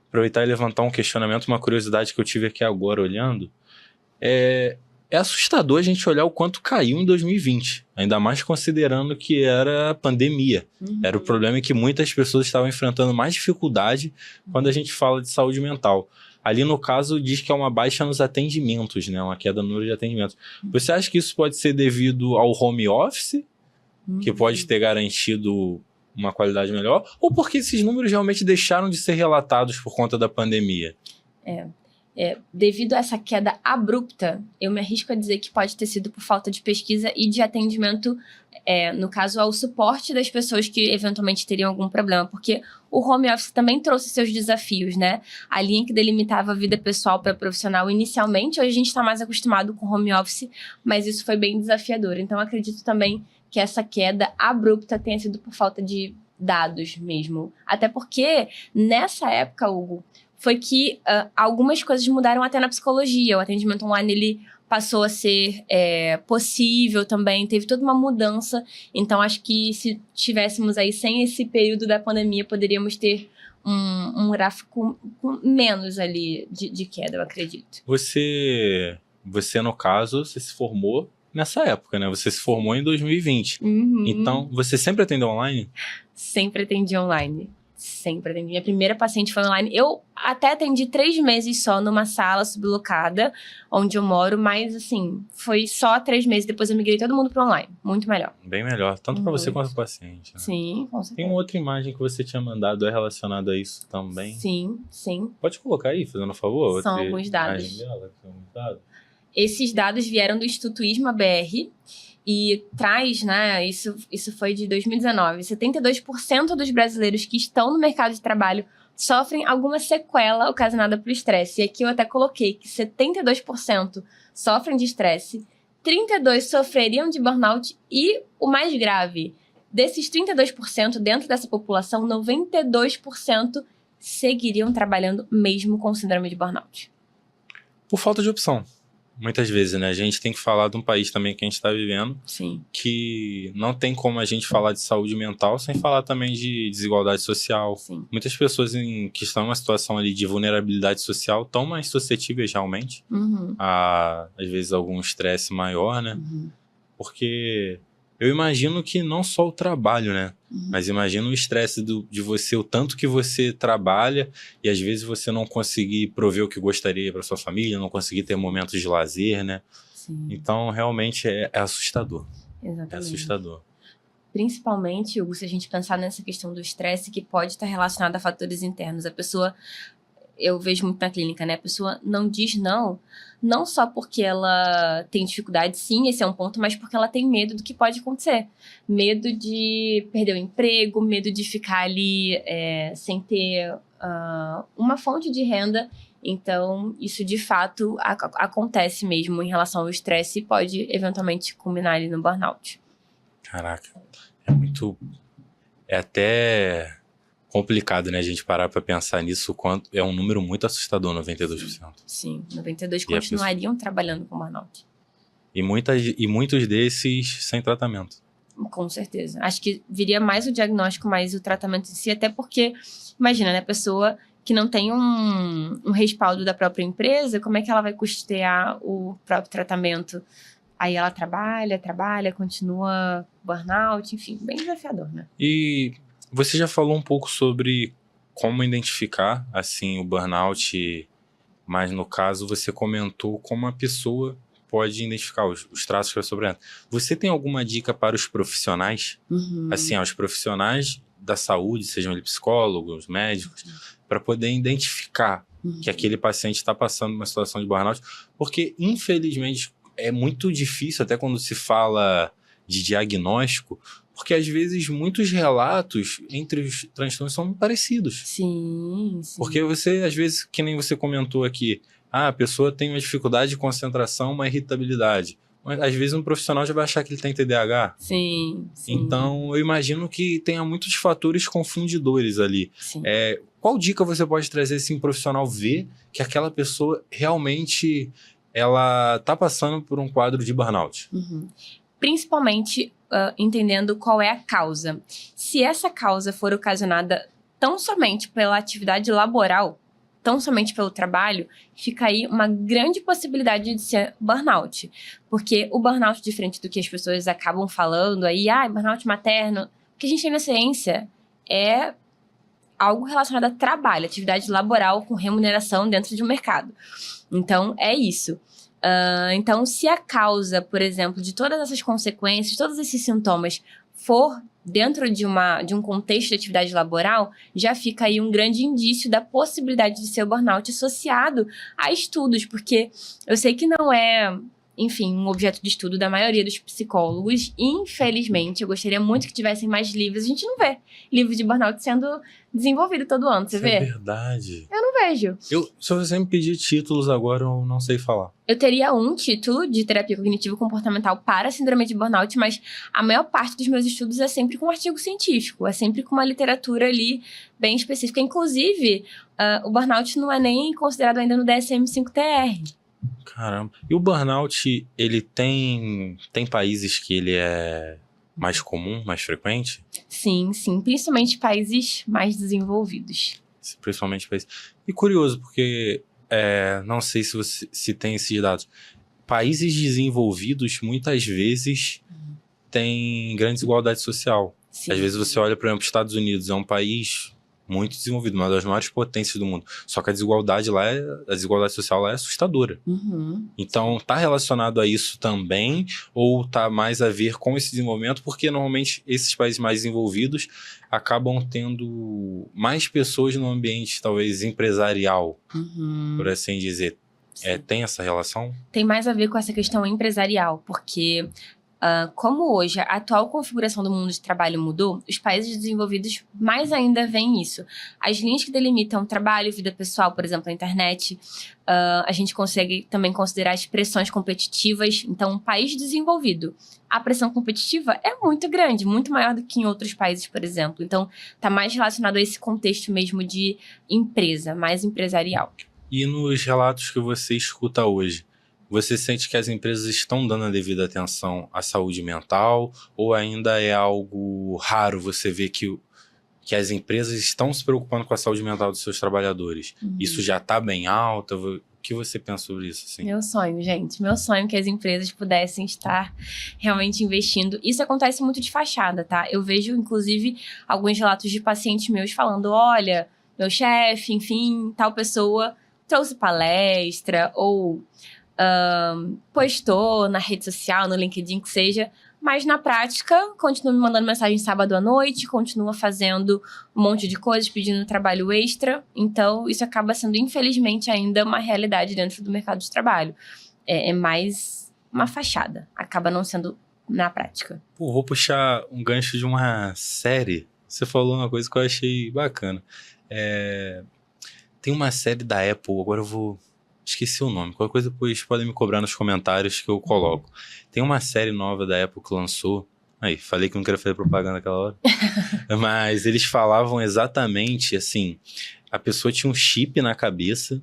aproveitar e levantar um questionamento, uma curiosidade que eu tive aqui agora olhando. É assustador a gente olhar o quanto caiu em 2020, ainda mais considerando que era pandemia. Era o problema que muitas pessoas estavam enfrentando mais dificuldade quando a gente fala de saúde mental. Ali, no caso, diz que é uma baixa nos atendimentos, né? Uma queda no número de atendimentos. Você acha que isso pode ser devido ao home office, que pode ter garantido uma qualidade melhor, ou porque esses números realmente deixaram de ser relatados por conta da pandemia? Devido a essa queda abrupta, eu me arrisco a dizer que pode ter sido por falta de pesquisa e de atendimento, no caso, ao suporte das pessoas que eventualmente teriam algum problema, porque o home office também trouxe seus desafios, né? A linha que delimitava a vida pessoal para profissional inicialmente, hoje a gente está mais acostumado com home office, mas isso foi bem desafiador. Então, acredito também que essa queda abrupta tenha sido por falta de dados mesmo. Até porque, nessa época, Hugo, foi que algumas coisas mudaram até na psicologia. O atendimento online, ele passou a ser possível também, teve toda uma mudança. Então, acho que se tivéssemos aí sem esse período da pandemia, poderíamos ter um gráfico com menos ali de queda, eu acredito. Você, no caso, você se formou nessa época, né? Você se formou em 2020. Então, você sempre atendeu online? Sempre atendi online. Sempre atendi. Minha primeira paciente foi online. Eu até atendi 3 meses só numa sala sublocada, onde eu moro, mas assim, foi só 3 meses. Depois eu migrei todo mundo para online. Muito melhor. Bem melhor, tanto para você quanto para o paciente. Né? Sim, com certeza. Tem uma outra imagem que você tinha mandado relacionada a isso também? Sim. Pode colocar aí, fazendo um favor? São alguns dados. Alguns dados. Esses dados vieram do Instituto ISMA BR. E traz, né, isso foi de 2019, 72% dos brasileiros que estão no mercado de trabalho sofrem alguma sequela ocasionada por estresse. E aqui eu até coloquei que 72% sofrem de estresse, 32% sofreriam de burnout e, o mais grave, desses 32%, dentro dessa população, 92% seguiriam trabalhando mesmo com síndrome de burnout. Por falta de opção. Muitas vezes, né? A gente tem que falar de um país também que a gente está vivendo. Sim. Que não tem como a gente falar de saúde mental sem falar também de desigualdade social. Sim. Muitas pessoas que estão em uma situação ali de vulnerabilidade social estão mais suscetíveis realmente a, às vezes, algum estresse maior, né? Porque Eu imagino que não só o trabalho, né? Mas imagino o estresse de você, o tanto que você trabalha e às vezes você não conseguir prover o que gostaria para sua família, não conseguir ter momentos de lazer, né? Sim. Então, realmente é assustador. Exatamente. É assustador. Principalmente, Hugo, se a gente pensar nessa questão do estresse que pode estar relacionado a fatores internos. A pessoa, eu vejo muito na clínica, né? A pessoa não diz não só porque ela tem dificuldade, sim, esse é um ponto, mas porque ela tem medo do que pode acontecer. Medo de perder o emprego, medo de ficar ali sem ter uma fonte de renda. Então, isso de fato acontece mesmo em relação ao estresse e pode eventualmente culminar ali no burnout. Caraca, é até complicado, né, a gente parar para pensar nisso, quanto é um número muito assustador, 92%. Sim, 92% continuariam trabalhando com burnout. E muitos desses sem tratamento. Com certeza. Acho que viria mais o diagnóstico, mais o tratamento em si, até porque, imagina, né, a pessoa que não tem um respaldo da própria empresa, como é que ela vai custear o próprio tratamento? Aí ela trabalha, continua burnout, enfim, bem desafiador, né? E você já falou um pouco sobre como identificar, assim, o burnout, mas no caso você comentou como a pessoa pode identificar os traços que ela apresenta. Você tem alguma dica para os profissionais? Assim, os profissionais da saúde, sejam eles psicólogos, médicos, para poder identificar que aquele paciente está passando uma situação de burnout? Porque, infelizmente, é muito difícil, até quando se fala de diagnóstico, porque às vezes muitos relatos entre os transtornos são parecidos. Sim. Porque você, às vezes, que nem você comentou aqui, a pessoa tem uma dificuldade de concentração, uma irritabilidade. Mas às vezes um profissional já vai achar que ele tem TDAH. Sim. Então, eu imagino que tenha muitos fatores confundidores ali. Sim. Qual dica você pode trazer se um profissional ver que aquela pessoa realmente ela está passando por um quadro de burnout? Principalmente entendendo qual é a causa. Se essa causa for ocasionada tão somente pela atividade laboral, tão somente pelo trabalho, fica aí uma grande possibilidade de ser burnout. Porque o burnout, diferente do que as pessoas acabam falando aí, burnout materno, o que a gente tem na ciência é algo relacionado a trabalho, atividade laboral com remuneração dentro de um mercado. Então, é isso. Então, se a causa, por exemplo, de todas essas consequências, todos esses sintomas, for dentro de um contexto de atividade laboral, já fica aí um grande indício da possibilidade de ser o burnout associado a estudos, porque eu sei que não é, enfim, um objeto de estudo da maioria dos psicólogos. Infelizmente, eu gostaria muito que tivessem mais livros. A gente não vê livro de burnout sendo desenvolvido todo ano, você vê? É verdade. Eu não vejo. Se você me pedir títulos agora, eu não sei falar. Eu teria um título de terapia cognitivo-comportamental para síndrome de burnout, mas a maior parte dos meus estudos é sempre com artigo científico, é sempre com uma literatura ali bem específica. Inclusive, o burnout não é nem considerado ainda no DSM-5-TR. Caramba. E o burnout, ele tem países que ele é mais comum, mais frequente? Sim. Principalmente países mais desenvolvidos. Principalmente países. E curioso, porque não sei se tem esses dados. Países desenvolvidos, muitas vezes, têm grande desigualdade social. Sim. Às vezes você olha, por exemplo, os Estados Unidos, é um país muito desenvolvido, uma das maiores potências do mundo. Só que a desigualdade social lá é assustadora. Então, tá relacionado a isso também, ou tá mais a ver com esse desenvolvimento? Porque normalmente esses países mais desenvolvidos acabam tendo mais pessoas no ambiente, talvez, empresarial, por assim dizer. Tem essa relação? Tem mais a ver com essa questão empresarial, porque como hoje a atual configuração do mundo de trabalho mudou, os países desenvolvidos mais ainda veem isso. As linhas que delimitam trabalho e vida pessoal, por exemplo, a internet, a gente consegue também considerar as pressões competitivas. Então, um país desenvolvido, a pressão competitiva é muito grande, muito maior do que em outros países, por exemplo. Então, está mais relacionado a esse contexto mesmo de empresa, mais empresarial. E nos relatos que você escuta hoje, você sente que as empresas estão dando a devida atenção à saúde mental, ou ainda é algo raro você ver que as empresas estão se preocupando com a saúde mental dos seus trabalhadores? Isso já está bem alta? que você pensa sobre isso, assim? Meu sonho, gente. Meu sonho é que as empresas pudessem estar realmente investindo. Isso acontece muito de fachada, tá? Eu vejo, inclusive, alguns relatos de pacientes meus falando, olha, meu chefe, enfim, tal pessoa trouxe palestra ou postou na rede social, no LinkedIn, que seja, mas na prática continua me mandando mensagem sábado à noite, continua fazendo um monte de coisas, pedindo trabalho extra. Então, isso acaba sendo, infelizmente, ainda uma realidade dentro do mercado de trabalho. É mais uma fachada, acaba não sendo na prática. Pô, vou puxar um gancho de uma série. Você falou uma coisa que eu achei bacana. Tem uma série da Apple, agora eu vou... Esqueci o nome. Qualquer coisa depois podem me cobrar nos comentários que eu coloco. Tem uma série nova da Apple que lançou. Aí, falei que não queria fazer propaganda naquela hora. Mas eles falavam exatamente assim: a pessoa tinha um chip na cabeça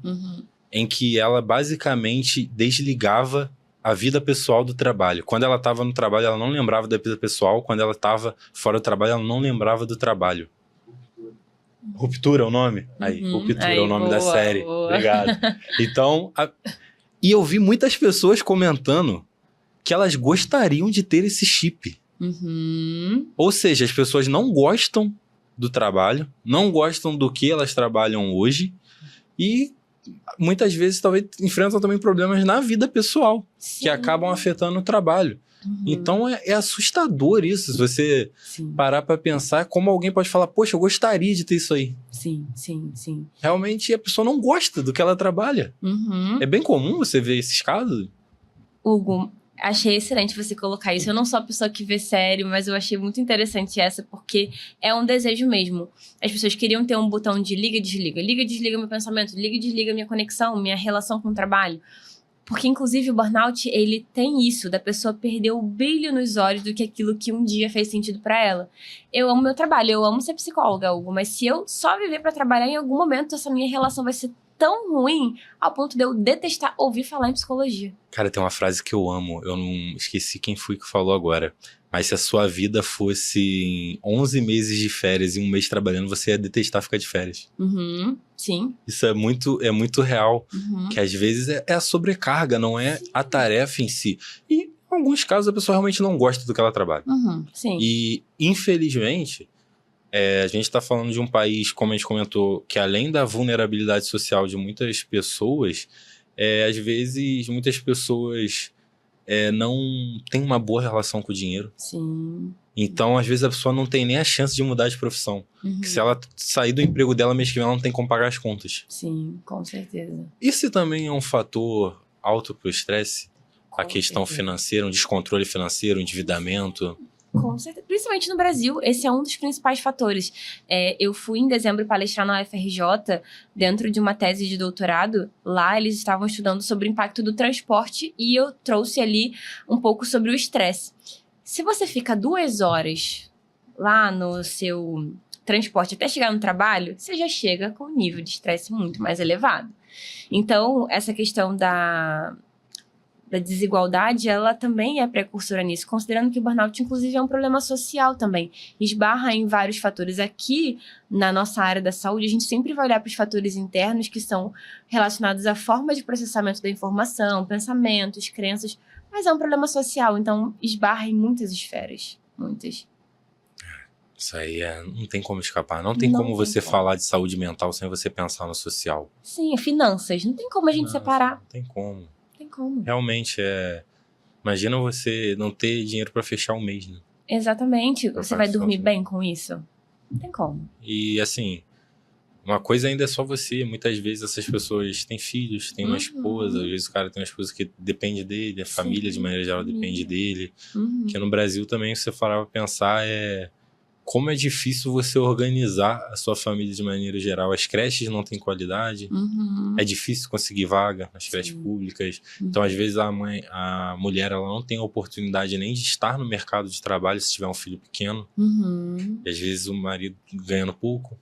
em que ela basicamente desligava a vida pessoal do trabalho. Quando ela estava no trabalho, ela não lembrava da vida pessoal. Quando ela estava fora do trabalho, ela não lembrava do trabalho. Ruptura é o nome? Aí, Ruptura é o nome da série. Boa. Obrigado. Então, e eu vi muitas pessoas comentando que elas gostariam de ter esse chip. Ou seja, as pessoas não gostam do trabalho, não gostam do que elas trabalham hoje e muitas vezes talvez enfrentam também problemas na vida pessoal, que acabam afetando o trabalho. Então é assustador isso, se você parar pra pensar como alguém pode falar, poxa, eu gostaria de ter isso aí. Sim. Realmente a pessoa não gosta do que ela trabalha. É bem comum você ver esses casos. Hugo, achei excelente você colocar isso. Eu não sou a pessoa que vê série, mas eu achei muito interessante essa, porque é um desejo mesmo. As pessoas queriam ter um botão de liga e desliga. Liga e desliga meu pensamento, liga e desliga minha conexão, minha relação com o trabalho. Porque, inclusive, o burnout, ele tem isso, da pessoa perder o brilho nos olhos do que aquilo que um dia fez sentido pra ela. Eu amo meu trabalho, eu amo ser psicóloga, Hugo, mas se eu só viver pra trabalhar, em algum momento essa minha relação vai ser tão ruim ao ponto de eu detestar ouvir falar em psicologia. Cara, tem uma frase que eu amo, eu não esqueci quem foi que falou agora, mas se a sua vida fosse 11 meses de férias e um mês trabalhando, você ia detestar ficar de férias. Sim. Isso é muito real, que às vezes é a sobrecarga, não é a tarefa em si. E em alguns casos a pessoa realmente não gosta do que ela trabalha. Sim. E, infelizmente, a gente está falando de um país, como a gente comentou, que além da vulnerabilidade social de muitas pessoas, às vezes muitas pessoas não têm uma boa relação com o dinheiro. Sim. Então, às vezes, a pessoa não tem nem a chance de mudar de profissão. Que se ela sair do emprego dela mês que vem, ela não tem como pagar as contas. Sim, com certeza. Isso também é um fator alto para o estresse? A questão financeira, um descontrole financeiro, um endividamento? Com certeza. Principalmente no Brasil, esse é um dos principais fatores. Eu fui em dezembro palestrar na UFRJ, dentro de uma tese de doutorado. Lá eles estavam estudando sobre o impacto do transporte e eu trouxe ali um pouco sobre o estresse. Se você fica 2 horas lá no seu transporte até chegar no trabalho, você já chega com um nível de estresse muito mais elevado. Então, essa questão da desigualdade, ela também é precursora nisso, considerando que o burnout, inclusive, é um problema social também. Esbarra em vários fatores. Aqui, na nossa área da saúde, a gente sempre vai olhar para os fatores internos que são relacionados à forma de processamento da informação, pensamentos, crenças, mas é um problema social, então esbarra em muitas esferas. Muitas. Isso aí não tem como escapar. Não tem como você falar de saúde mental sem você pensar no social. Sim, finanças. Não tem como a gente separar. Não tem como. Tem como. Realmente Imagina você não ter dinheiro pra fechar um mês, né? Exatamente. Você vai dormir bem com isso? Não tem como. E assim, uma coisa ainda é só você. Muitas vezes essas pessoas têm filhos, têm uma esposa. Às vezes o cara tem uma esposa que depende dele, a família de maneira geral depende dele. Que no Brasil também, se você parar pra pensar, como é difícil você organizar a sua família de maneira geral. As creches não têm qualidade, é difícil conseguir vaga nas creches públicas. Então, às vezes, a mulher ela não tem a oportunidade nem de estar no mercado de trabalho se tiver um filho pequeno. E às vezes o marido ganhando pouco.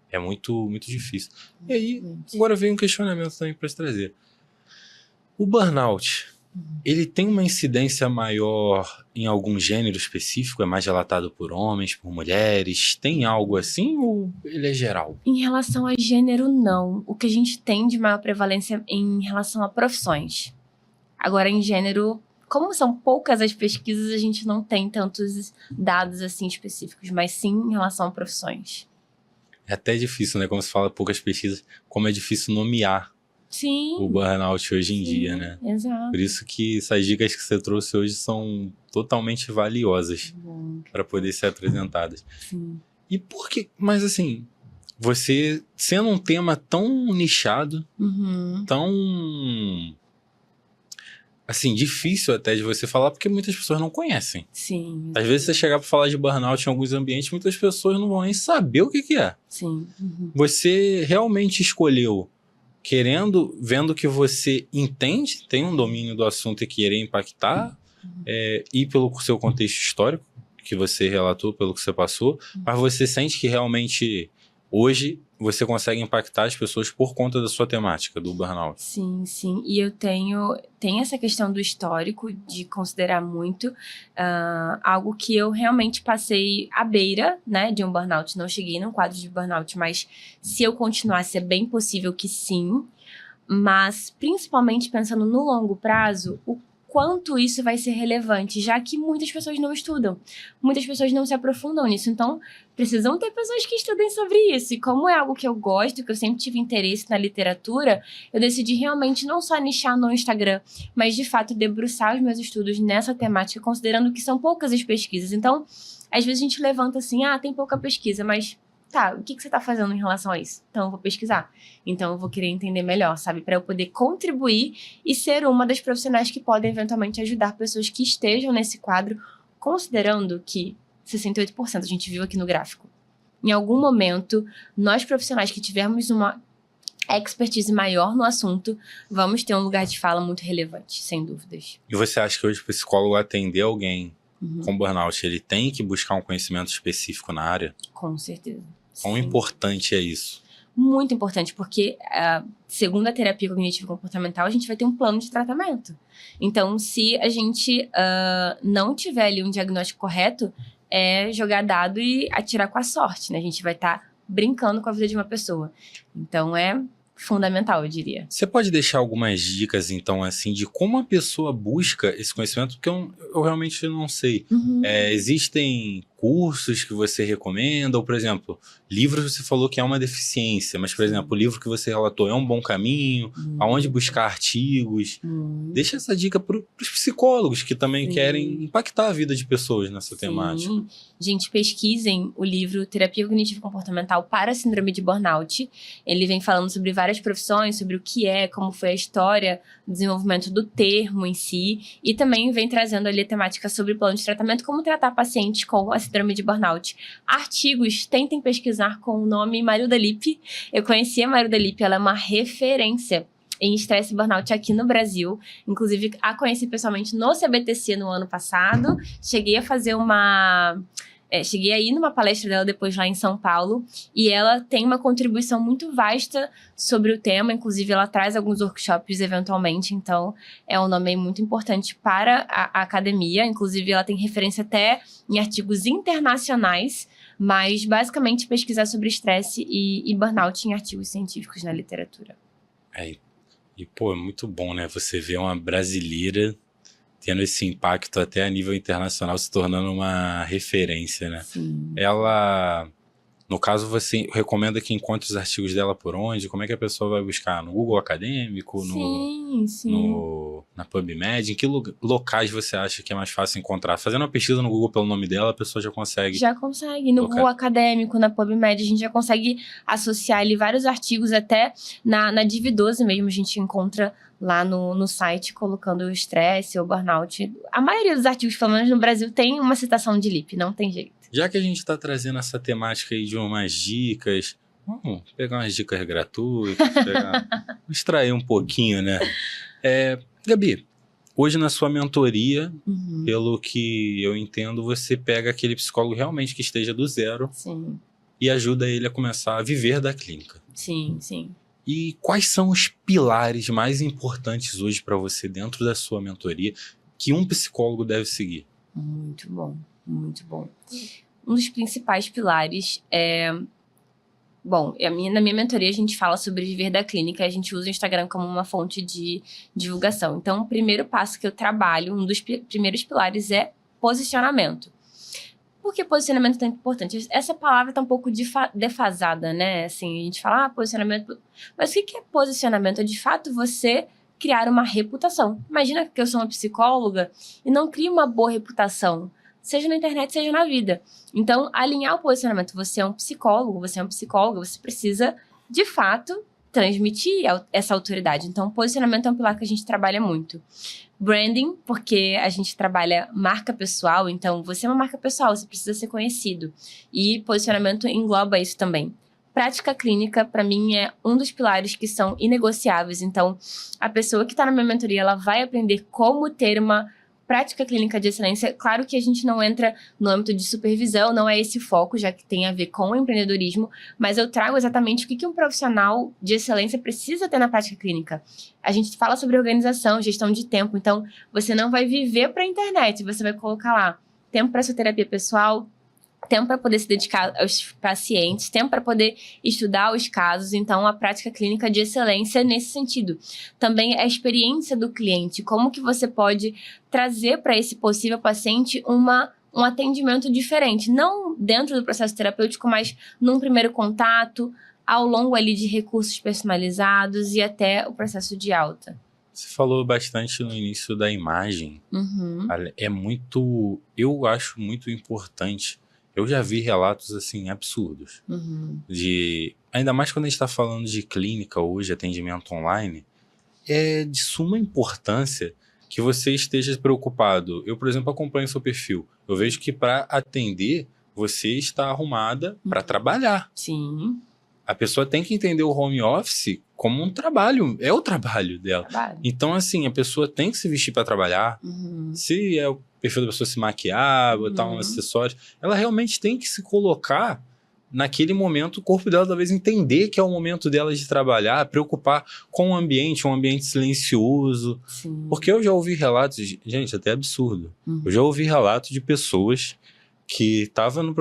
É muito, muito difícil. E aí, agora vem um questionamento também para te trazer. O burnout, ele tem uma incidência maior em algum gênero específico? É mais relatado por homens, por mulheres? Tem algo assim ou ele é geral? Em relação a gênero, não. O que a gente tem de maior prevalência é em relação a profissões. Agora, em gênero, como são poucas as pesquisas, a gente não tem tantos dados assim específicos, mas sim em relação a profissões. É até difícil, né? Como se fala poucas pesquisas, como é difícil nomear Sim. o burnout hoje em dia, né? Exato. Por isso que essas dicas que você trouxe hoje são totalmente valiosas para poder ser apresentadas. Sim. E por que? Mas assim, você sendo um tema tão nichado, tão assim, difícil até de você falar, porque muitas pessoas não conhecem. Sim. Às vezes você chegar para falar de burnout em alguns ambientes, muitas pessoas não vão nem saber o que é. Sim. Você realmente escolheu vendo que você entende, tem um domínio do assunto e querer impactar, e pelo seu contexto histórico, que você relatou, pelo que você passou, mas você sente que realmente hoje você consegue impactar as pessoas por conta da sua temática, do burnout. Sim, sim. E eu tenho essa questão do histórico, de considerar muito algo que eu realmente passei à beira, né, de um burnout. Não cheguei num quadro de burnout, mas se eu continuasse, é bem possível que sim. Mas, principalmente pensando no longo prazo, o quanto isso vai ser relevante, já que muitas pessoas não estudam, muitas pessoas não se aprofundam nisso, então precisam ter pessoas que estudem sobre isso, e como é algo que eu gosto, que eu sempre tive interesse na literatura, eu decidi realmente não só nichar no Instagram, mas de fato debruçar os meus estudos nessa temática, considerando que são poucas as pesquisas. Então, às vezes a gente levanta assim, tem pouca pesquisa, mas tá, o que você tá fazendo em relação a isso? Então eu vou pesquisar. Então eu vou querer entender melhor, sabe? Para eu poder contribuir e ser uma das profissionais que podem eventualmente ajudar pessoas que estejam nesse quadro, considerando que 68% a gente viu aqui no gráfico. Em algum momento, nós profissionais que tivermos uma expertise maior no assunto, vamos ter um lugar de fala muito relevante, sem dúvidas. E você acha que hoje o psicólogo atender alguém com burnout, ele tem que buscar um conhecimento específico na área? Com certeza. Quão importante é isso? Muito importante, porque segundo a terapia cognitivo-comportamental, a gente vai ter um plano de tratamento. Então, se a gente não tiver ali um diagnóstico correto, é jogar dado e atirar com a sorte, né? A gente vai estar brincando com a vida de uma pessoa. Então, é fundamental, eu diria. Você pode deixar algumas dicas, então, assim, de como a pessoa busca esse conhecimento? Porque eu realmente não sei. Existem cursos que você recomenda? Ou, por exemplo, livros você falou que é uma deficiência, mas, por exemplo, o livro que você relatou é um bom caminho? Aonde buscar artigos? Deixa essa dica para os psicólogos que também querem impactar a vida de pessoas nessa temática. Gente, pesquisem o livro Terapia Cognitivo-Comportamental para a Síndrome de Burnout. Ele vem falando sobre várias profissões, sobre o que é, como foi a história, o desenvolvimento do termo em si, e também vem trazendo ali a temática sobre plano de tratamento, como tratar pacientes com a síndrome de burnout. Artigos, tentem pesquisar com o nome Marilda Lippe. Eu conheci a Marilda Lippe, ela é uma referência em estresse e burnout aqui no Brasil. Inclusive, a conheci pessoalmente no CBTC no ano passado. Cheguei a ir numa palestra dela depois lá em São Paulo, e ela tem uma contribuição muito vasta sobre o tema, inclusive ela traz alguns workshops eventualmente, então é um nome muito importante para a academia, inclusive ela tem referência até em artigos internacionais, mas basicamente pesquisar sobre estresse e burnout em artigos científicos na literatura. E pô, é muito bom, né? Você vê uma brasileira tendo esse impacto até a nível internacional, se tornando uma referência, né? Sim. Ela, no caso, você recomenda que encontre os artigos dela por onde? Como é que a pessoa vai buscar? No Google Acadêmico? Na PubMed? Em que locais você acha que é mais fácil encontrar? Fazendo uma pesquisa no Google pelo nome dela, a pessoa já consegue? Já consegue. No Google Acadêmico, na PubMed, a gente já consegue associar ali vários artigos, até na Div12 mesmo, a gente encontra lá no site, colocando o estresse ou burnout. A maioria dos artigos, pelo menos no Brasil, tem uma citação de Lippe, não tem jeito. Já que a gente está trazendo essa temática aí de umas dicas, vamos pegar umas dicas gratuitas, extrair um pouquinho, né? Gabi, hoje na sua mentoria, pelo que eu entendo, você pega aquele psicólogo realmente que esteja do zero. Sim. E ajuda ele a começar a viver da clínica. Sim, sim. E quais são os pilares mais importantes hoje para você dentro da sua mentoria que um psicólogo deve seguir? Muito bom, muito bom. Um dos principais pilares é... Bom, na minha mentoria a gente fala sobre viver da clínica, a gente usa o Instagram como uma fonte de divulgação. Então, o primeiro passo que eu trabalho, um dos primeiros pilares é posicionamento. Por que posicionamento é tão importante? Essa palavra está um pouco defasada, né? Assim, a gente fala, posicionamento... Mas o que é posicionamento? É, de fato, você criar uma reputação. Imagina que eu sou uma psicóloga e não crio uma boa reputação, seja na internet, seja na vida. Então, alinhar o posicionamento. Você é um psicólogo, você é uma psicóloga, você precisa, de fato, transmitir essa autoridade. Então, posicionamento é um pilar que a gente trabalha muito. Branding, porque a gente trabalha marca pessoal, então você é uma marca pessoal, você precisa ser conhecido. E posicionamento engloba isso também. Prática clínica, para mim, é um dos pilares que são inegociáveis. Então, a pessoa que está na minha mentoria, ela vai aprender como ter uma prática clínica de excelência. Claro que a gente não entra no âmbito de supervisão, não é esse o foco, já que tem a ver com o empreendedorismo, mas eu trago exatamente o que um profissional de excelência precisa ter na prática clínica. A gente fala sobre organização, gestão de tempo, então você não vai viver para a internet, você vai colocar lá tempo para sua terapia pessoal, tempo para poder se dedicar aos pacientes, tempo para poder estudar os casos. Então, a prática clínica de excelência nesse sentido. Também a experiência do cliente, como que você pode trazer para esse possível paciente um atendimento diferente, não dentro do processo terapêutico, mas num primeiro contato, ao longo ali de recursos personalizados e até o processo de alta. Você falou bastante no início da imagem. Uhum. Eu acho muito importante. Eu já vi relatos, assim, absurdos. Uhum. Ainda mais quando a gente está falando de clínica hoje, atendimento online, é de suma importância que você esteja preocupado. Eu, por exemplo, acompanho seu perfil. Eu vejo que para atender, você está arrumada para trabalhar. Sim. A pessoa tem que entender o home office como um trabalho. É o trabalho dela. Trabalho. Então, assim, a pessoa tem que se vestir para trabalhar. Uhum. Se é o perfil da pessoa se maquiar, botar uns acessórios, ela realmente tem que se colocar naquele momento, o corpo dela talvez entender que é o momento dela de trabalhar, preocupar com o ambiente, um ambiente silencioso. Sim. Porque eu já ouvi relatos, gente, até absurdo. Eu já ouvi relatos de pessoas que estavam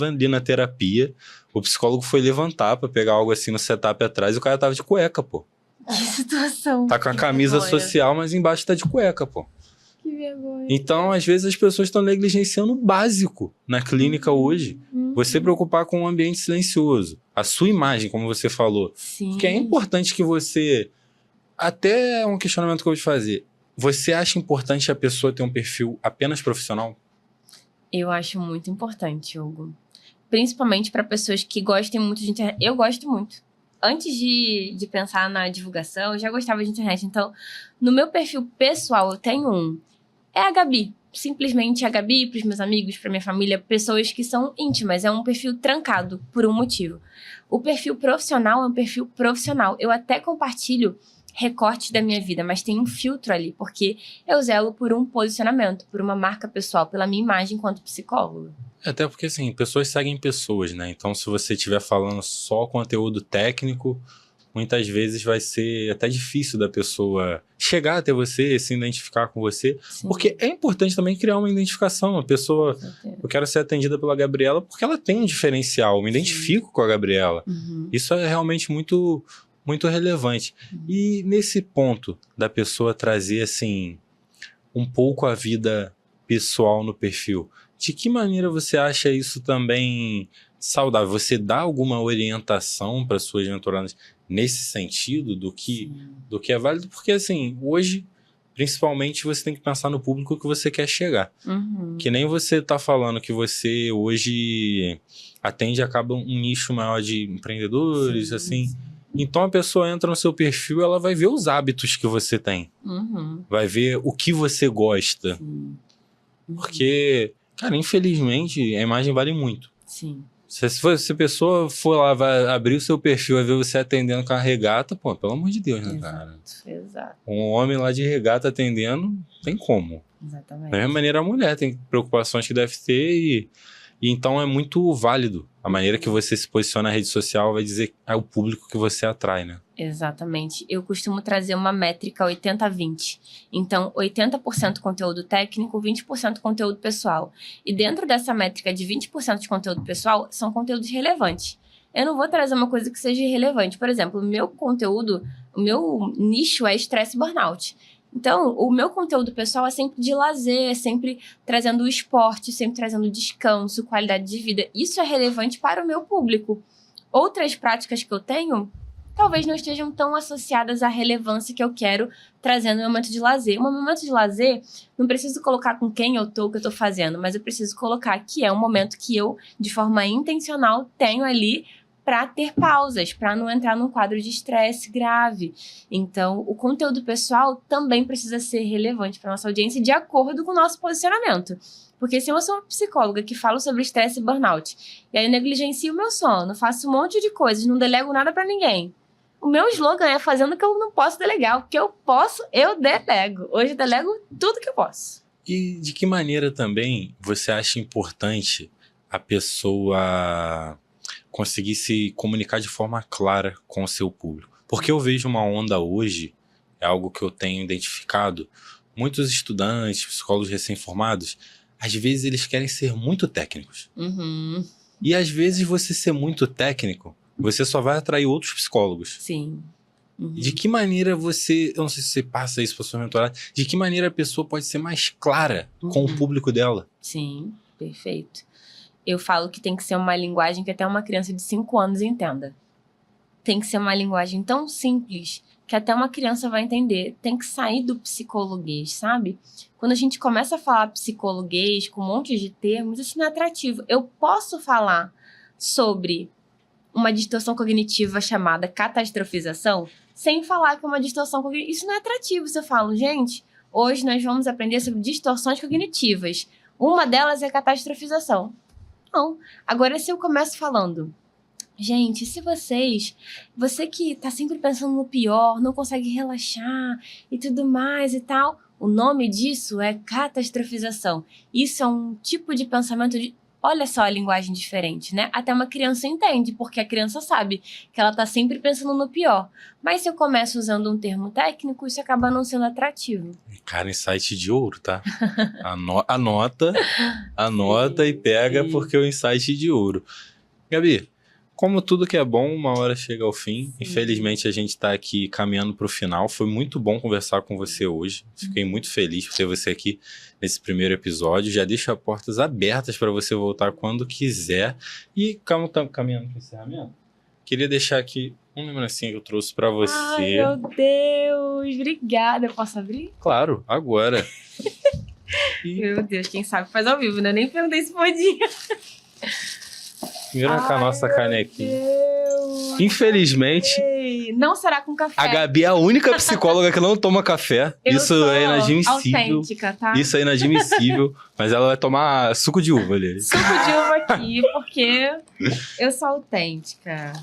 ali na terapia, o psicólogo foi levantar pra pegar algo assim no setup atrás e o cara tava de cueca, pô. Que situação. Tá com a camisa social, mas embaixo tá de cueca, pô. Que vergonha. Então, às vezes, as pessoas estão negligenciando o básico na clínica hoje. Você preocupar com um ambiente silencioso. A sua imagem, como você falou. Sim. Porque é importante que você... Até um questionamento que eu vou te fazer. Você acha importante a pessoa ter um perfil apenas profissional? Eu acho muito importante, Hugo. Principalmente para pessoas que gostem muito de internet. Eu gosto muito. Antes de pensar na divulgação, eu já gostava de internet. Então, no meu perfil pessoal, eu tenho um. É a Gabi. Simplesmente a Gabi, para os meus amigos, para minha família, pessoas que são íntimas. É um perfil trancado, por um motivo. O perfil profissional é um perfil profissional. Eu até compartilho recortes da minha vida, mas tem um filtro ali, porque eu zelo por um posicionamento, por uma marca pessoal, pela minha imagem enquanto psicóloga. Até porque, assim, pessoas seguem pessoas, né? Então, se você estiver falando só conteúdo técnico, muitas vezes vai ser até difícil da pessoa chegar até você, se identificar com você. Sim. Porque é importante também criar uma identificação. A pessoa, eu quero ser atendida pela Gabriela porque ela tem um diferencial, eu me identifico com a Gabriela. Isso é realmente muito, muito relevante. E nesse ponto da pessoa trazer, assim, um pouco a vida pessoal no perfil, de que maneira você acha isso também saudável? Você dá alguma orientação para suas mentorandas nesse sentido do que é válido? Porque, assim, hoje, principalmente, você tem que pensar no público que você quer chegar. Que nem você tá falando que você hoje atende, acaba um nicho maior de empreendedores, assim. Então, a pessoa entra no seu perfil, ela vai ver os hábitos que você tem. Vai ver o que você gosta. Porque... Cara, infelizmente, a imagem vale muito. Sim. Se a pessoa for lá, vai abrir o seu perfil, vai ver você atendendo com a regata, pô, pelo amor de Deus, né, cara? Exato. Um homem lá de regata atendendo, tem como. Exatamente. Da mesma maneira, a mulher tem preocupações que deve ter E então é muito válido. A maneira que você se posiciona na rede social vai dizer o público que você atrai, né? Exatamente. Eu costumo trazer uma métrica 80-20. Então, 80% conteúdo técnico, 20% conteúdo pessoal. E dentro dessa métrica de 20% de conteúdo pessoal, são conteúdos relevantes. Eu não vou trazer uma coisa que seja irrelevante. Por exemplo, o meu conteúdo, o meu nicho é estresse e burnout. Então, o meu conteúdo pessoal é sempre de lazer, é sempre trazendo o esporte, sempre trazendo descanso, qualidade de vida. Isso é relevante para o meu público. Outras práticas que eu tenho, talvez não estejam tão associadas à relevância que eu quero trazer no momento de lazer. Um momento de lazer, não preciso colocar com quem eu tô, o que eu tô fazendo, mas eu preciso colocar que é um momento que eu, de forma intencional, tenho ali para ter pausas, para não entrar num quadro de estresse grave. Então, o conteúdo pessoal também precisa ser relevante para nossa audiência de acordo com o nosso posicionamento. Porque se eu sou uma psicóloga que fala sobre estresse e burnout, e aí eu negligencio o meu sono, faço um monte de coisas, não delego nada para ninguém, o meu slogan é fazendo o que eu não posso delegar. O que eu posso, eu delego. Hoje eu delego tudo que eu posso. E de que maneira também você acha importante a pessoa conseguir se comunicar de forma clara com o seu público? Porque eu vejo uma onda hoje, é algo que eu tenho identificado, muitos estudantes, psicólogos recém-formados, às vezes eles querem ser muito técnicos. Uhum. E às vezes você ser muito técnico, você só vai atrair outros psicólogos. Sim. Uhum. De que maneira você, eu não sei se você passa isso para sua mentorada, de que maneira a pessoa pode ser mais clara com o público dela? Sim, perfeito. Eu falo que tem que ser uma linguagem que até uma criança de 5 anos entenda. Tem que ser uma linguagem tão simples que até uma criança vai entender. Tem que sair do psicologuês, sabe? Quando a gente começa a falar psicologuês com um monte de termos, isso não é atrativo. Eu posso falar sobre uma distorção cognitiva chamada catastrofização sem falar que é uma distorção cognitiva. Isso não é atrativo. Se eu falo, gente, hoje nós vamos aprender sobre distorções cognitivas. Uma delas é catastrofização. Não. Agora, se eu começo falando, gente, se você que tá sempre pensando no pior, não consegue relaxar e tudo mais e tal, o nome disso é catastrofização. Isso é um tipo de pensamento de, olha só a linguagem diferente, né? Até uma criança entende, porque a criança sabe que ela tá sempre pensando no pior. Mas se eu começo usando um termo técnico, isso acaba não sendo atrativo. Cara, insight de ouro, tá? Anota sim, e pega, sim. Porque é o insight de ouro. Gabi, como tudo que é bom, uma hora chega ao fim. Sim. Infelizmente, a gente tá aqui caminhando pro final. Foi muito bom conversar com você hoje. Fiquei muito feliz por ter você aqui nesse primeiro episódio. Já deixo as portas abertas para você voltar quando quiser. E estamos caminhando pro encerramento. Queria deixar aqui um lembrancinho que eu trouxe para você. Ai, meu Deus! Obrigada. Eu posso abrir? Claro, agora. Meu Deus, quem sabe faz ao vivo, né? Nem perguntei se podia. Primeiro com a nossa canequinha. Deus, infelizmente, não será com café. A Gabi é a única psicóloga que não toma café. Isso é inadmissível. Autêntica, tá? Isso é inadmissível. Mas ela vai tomar suco de uva ali. Suco de uva aqui, porque eu sou autêntica.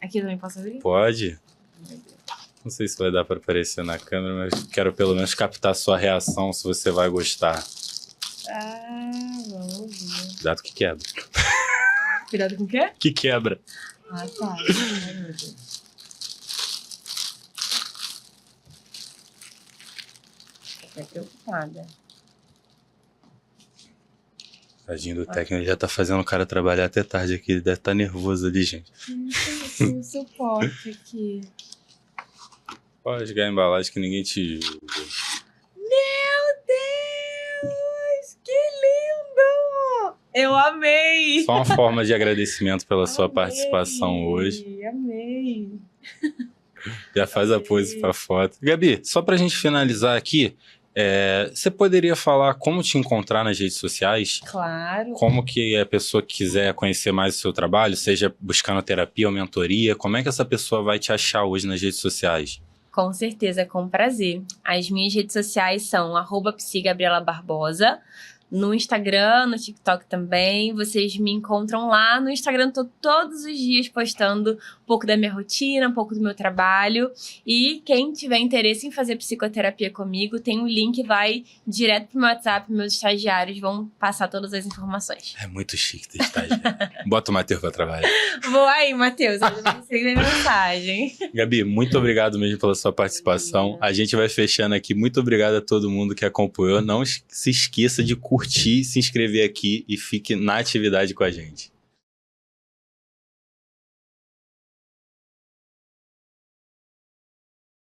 Aqui também posso abrir? Pode. Não sei se vai dar para aparecer na câmera, mas quero pelo menos captar sua reação, se você vai gostar. Vamos ver. Cuidado que quebra. Cuidado com o quê? Que quebra. Ah, tá. Ai, meu Deus. Fiquei preocupada. Tadinho do técnico, ele já tá fazendo o cara trabalhar até tarde aqui. Ele deve estar nervoso ali, gente. Tem suporte aqui. Pode jogar a embalagem que ninguém te julga. Meu Deus! Que lindo! Eu amei! Só uma forma de agradecimento pela sua participação hoje. Amei! Já faz a pose pra foto. Gabi, só pra gente finalizar aqui, você poderia falar como te encontrar nas redes sociais? Claro. Como que a pessoa que quiser conhecer mais o seu trabalho, seja buscando terapia ou mentoria, como é que essa pessoa vai te achar hoje nas redes sociais? Com certeza, com prazer. As minhas redes sociais são @psigabrielabarbosa. no Instagram, no TikTok também. Vocês me encontram lá no Instagram, tô todos os dias postando um pouco da minha rotina, um pouco do meu trabalho. E quem tiver interesse em fazer psicoterapia comigo, tem um link, vai direto pro meu WhatsApp, meus estagiários vão passar todas as informações. É muito chique ter estagiário. Bota o Matheus pra trabalhar. Vou aí, Matheus, eu já recebi a mensagem. Gabi, muito obrigado mesmo pela sua participação. A gente vai fechando aqui. Muito obrigado a todo mundo que acompanhou. Não se esqueça de curtir, se inscrever aqui e fique na atividade com a gente.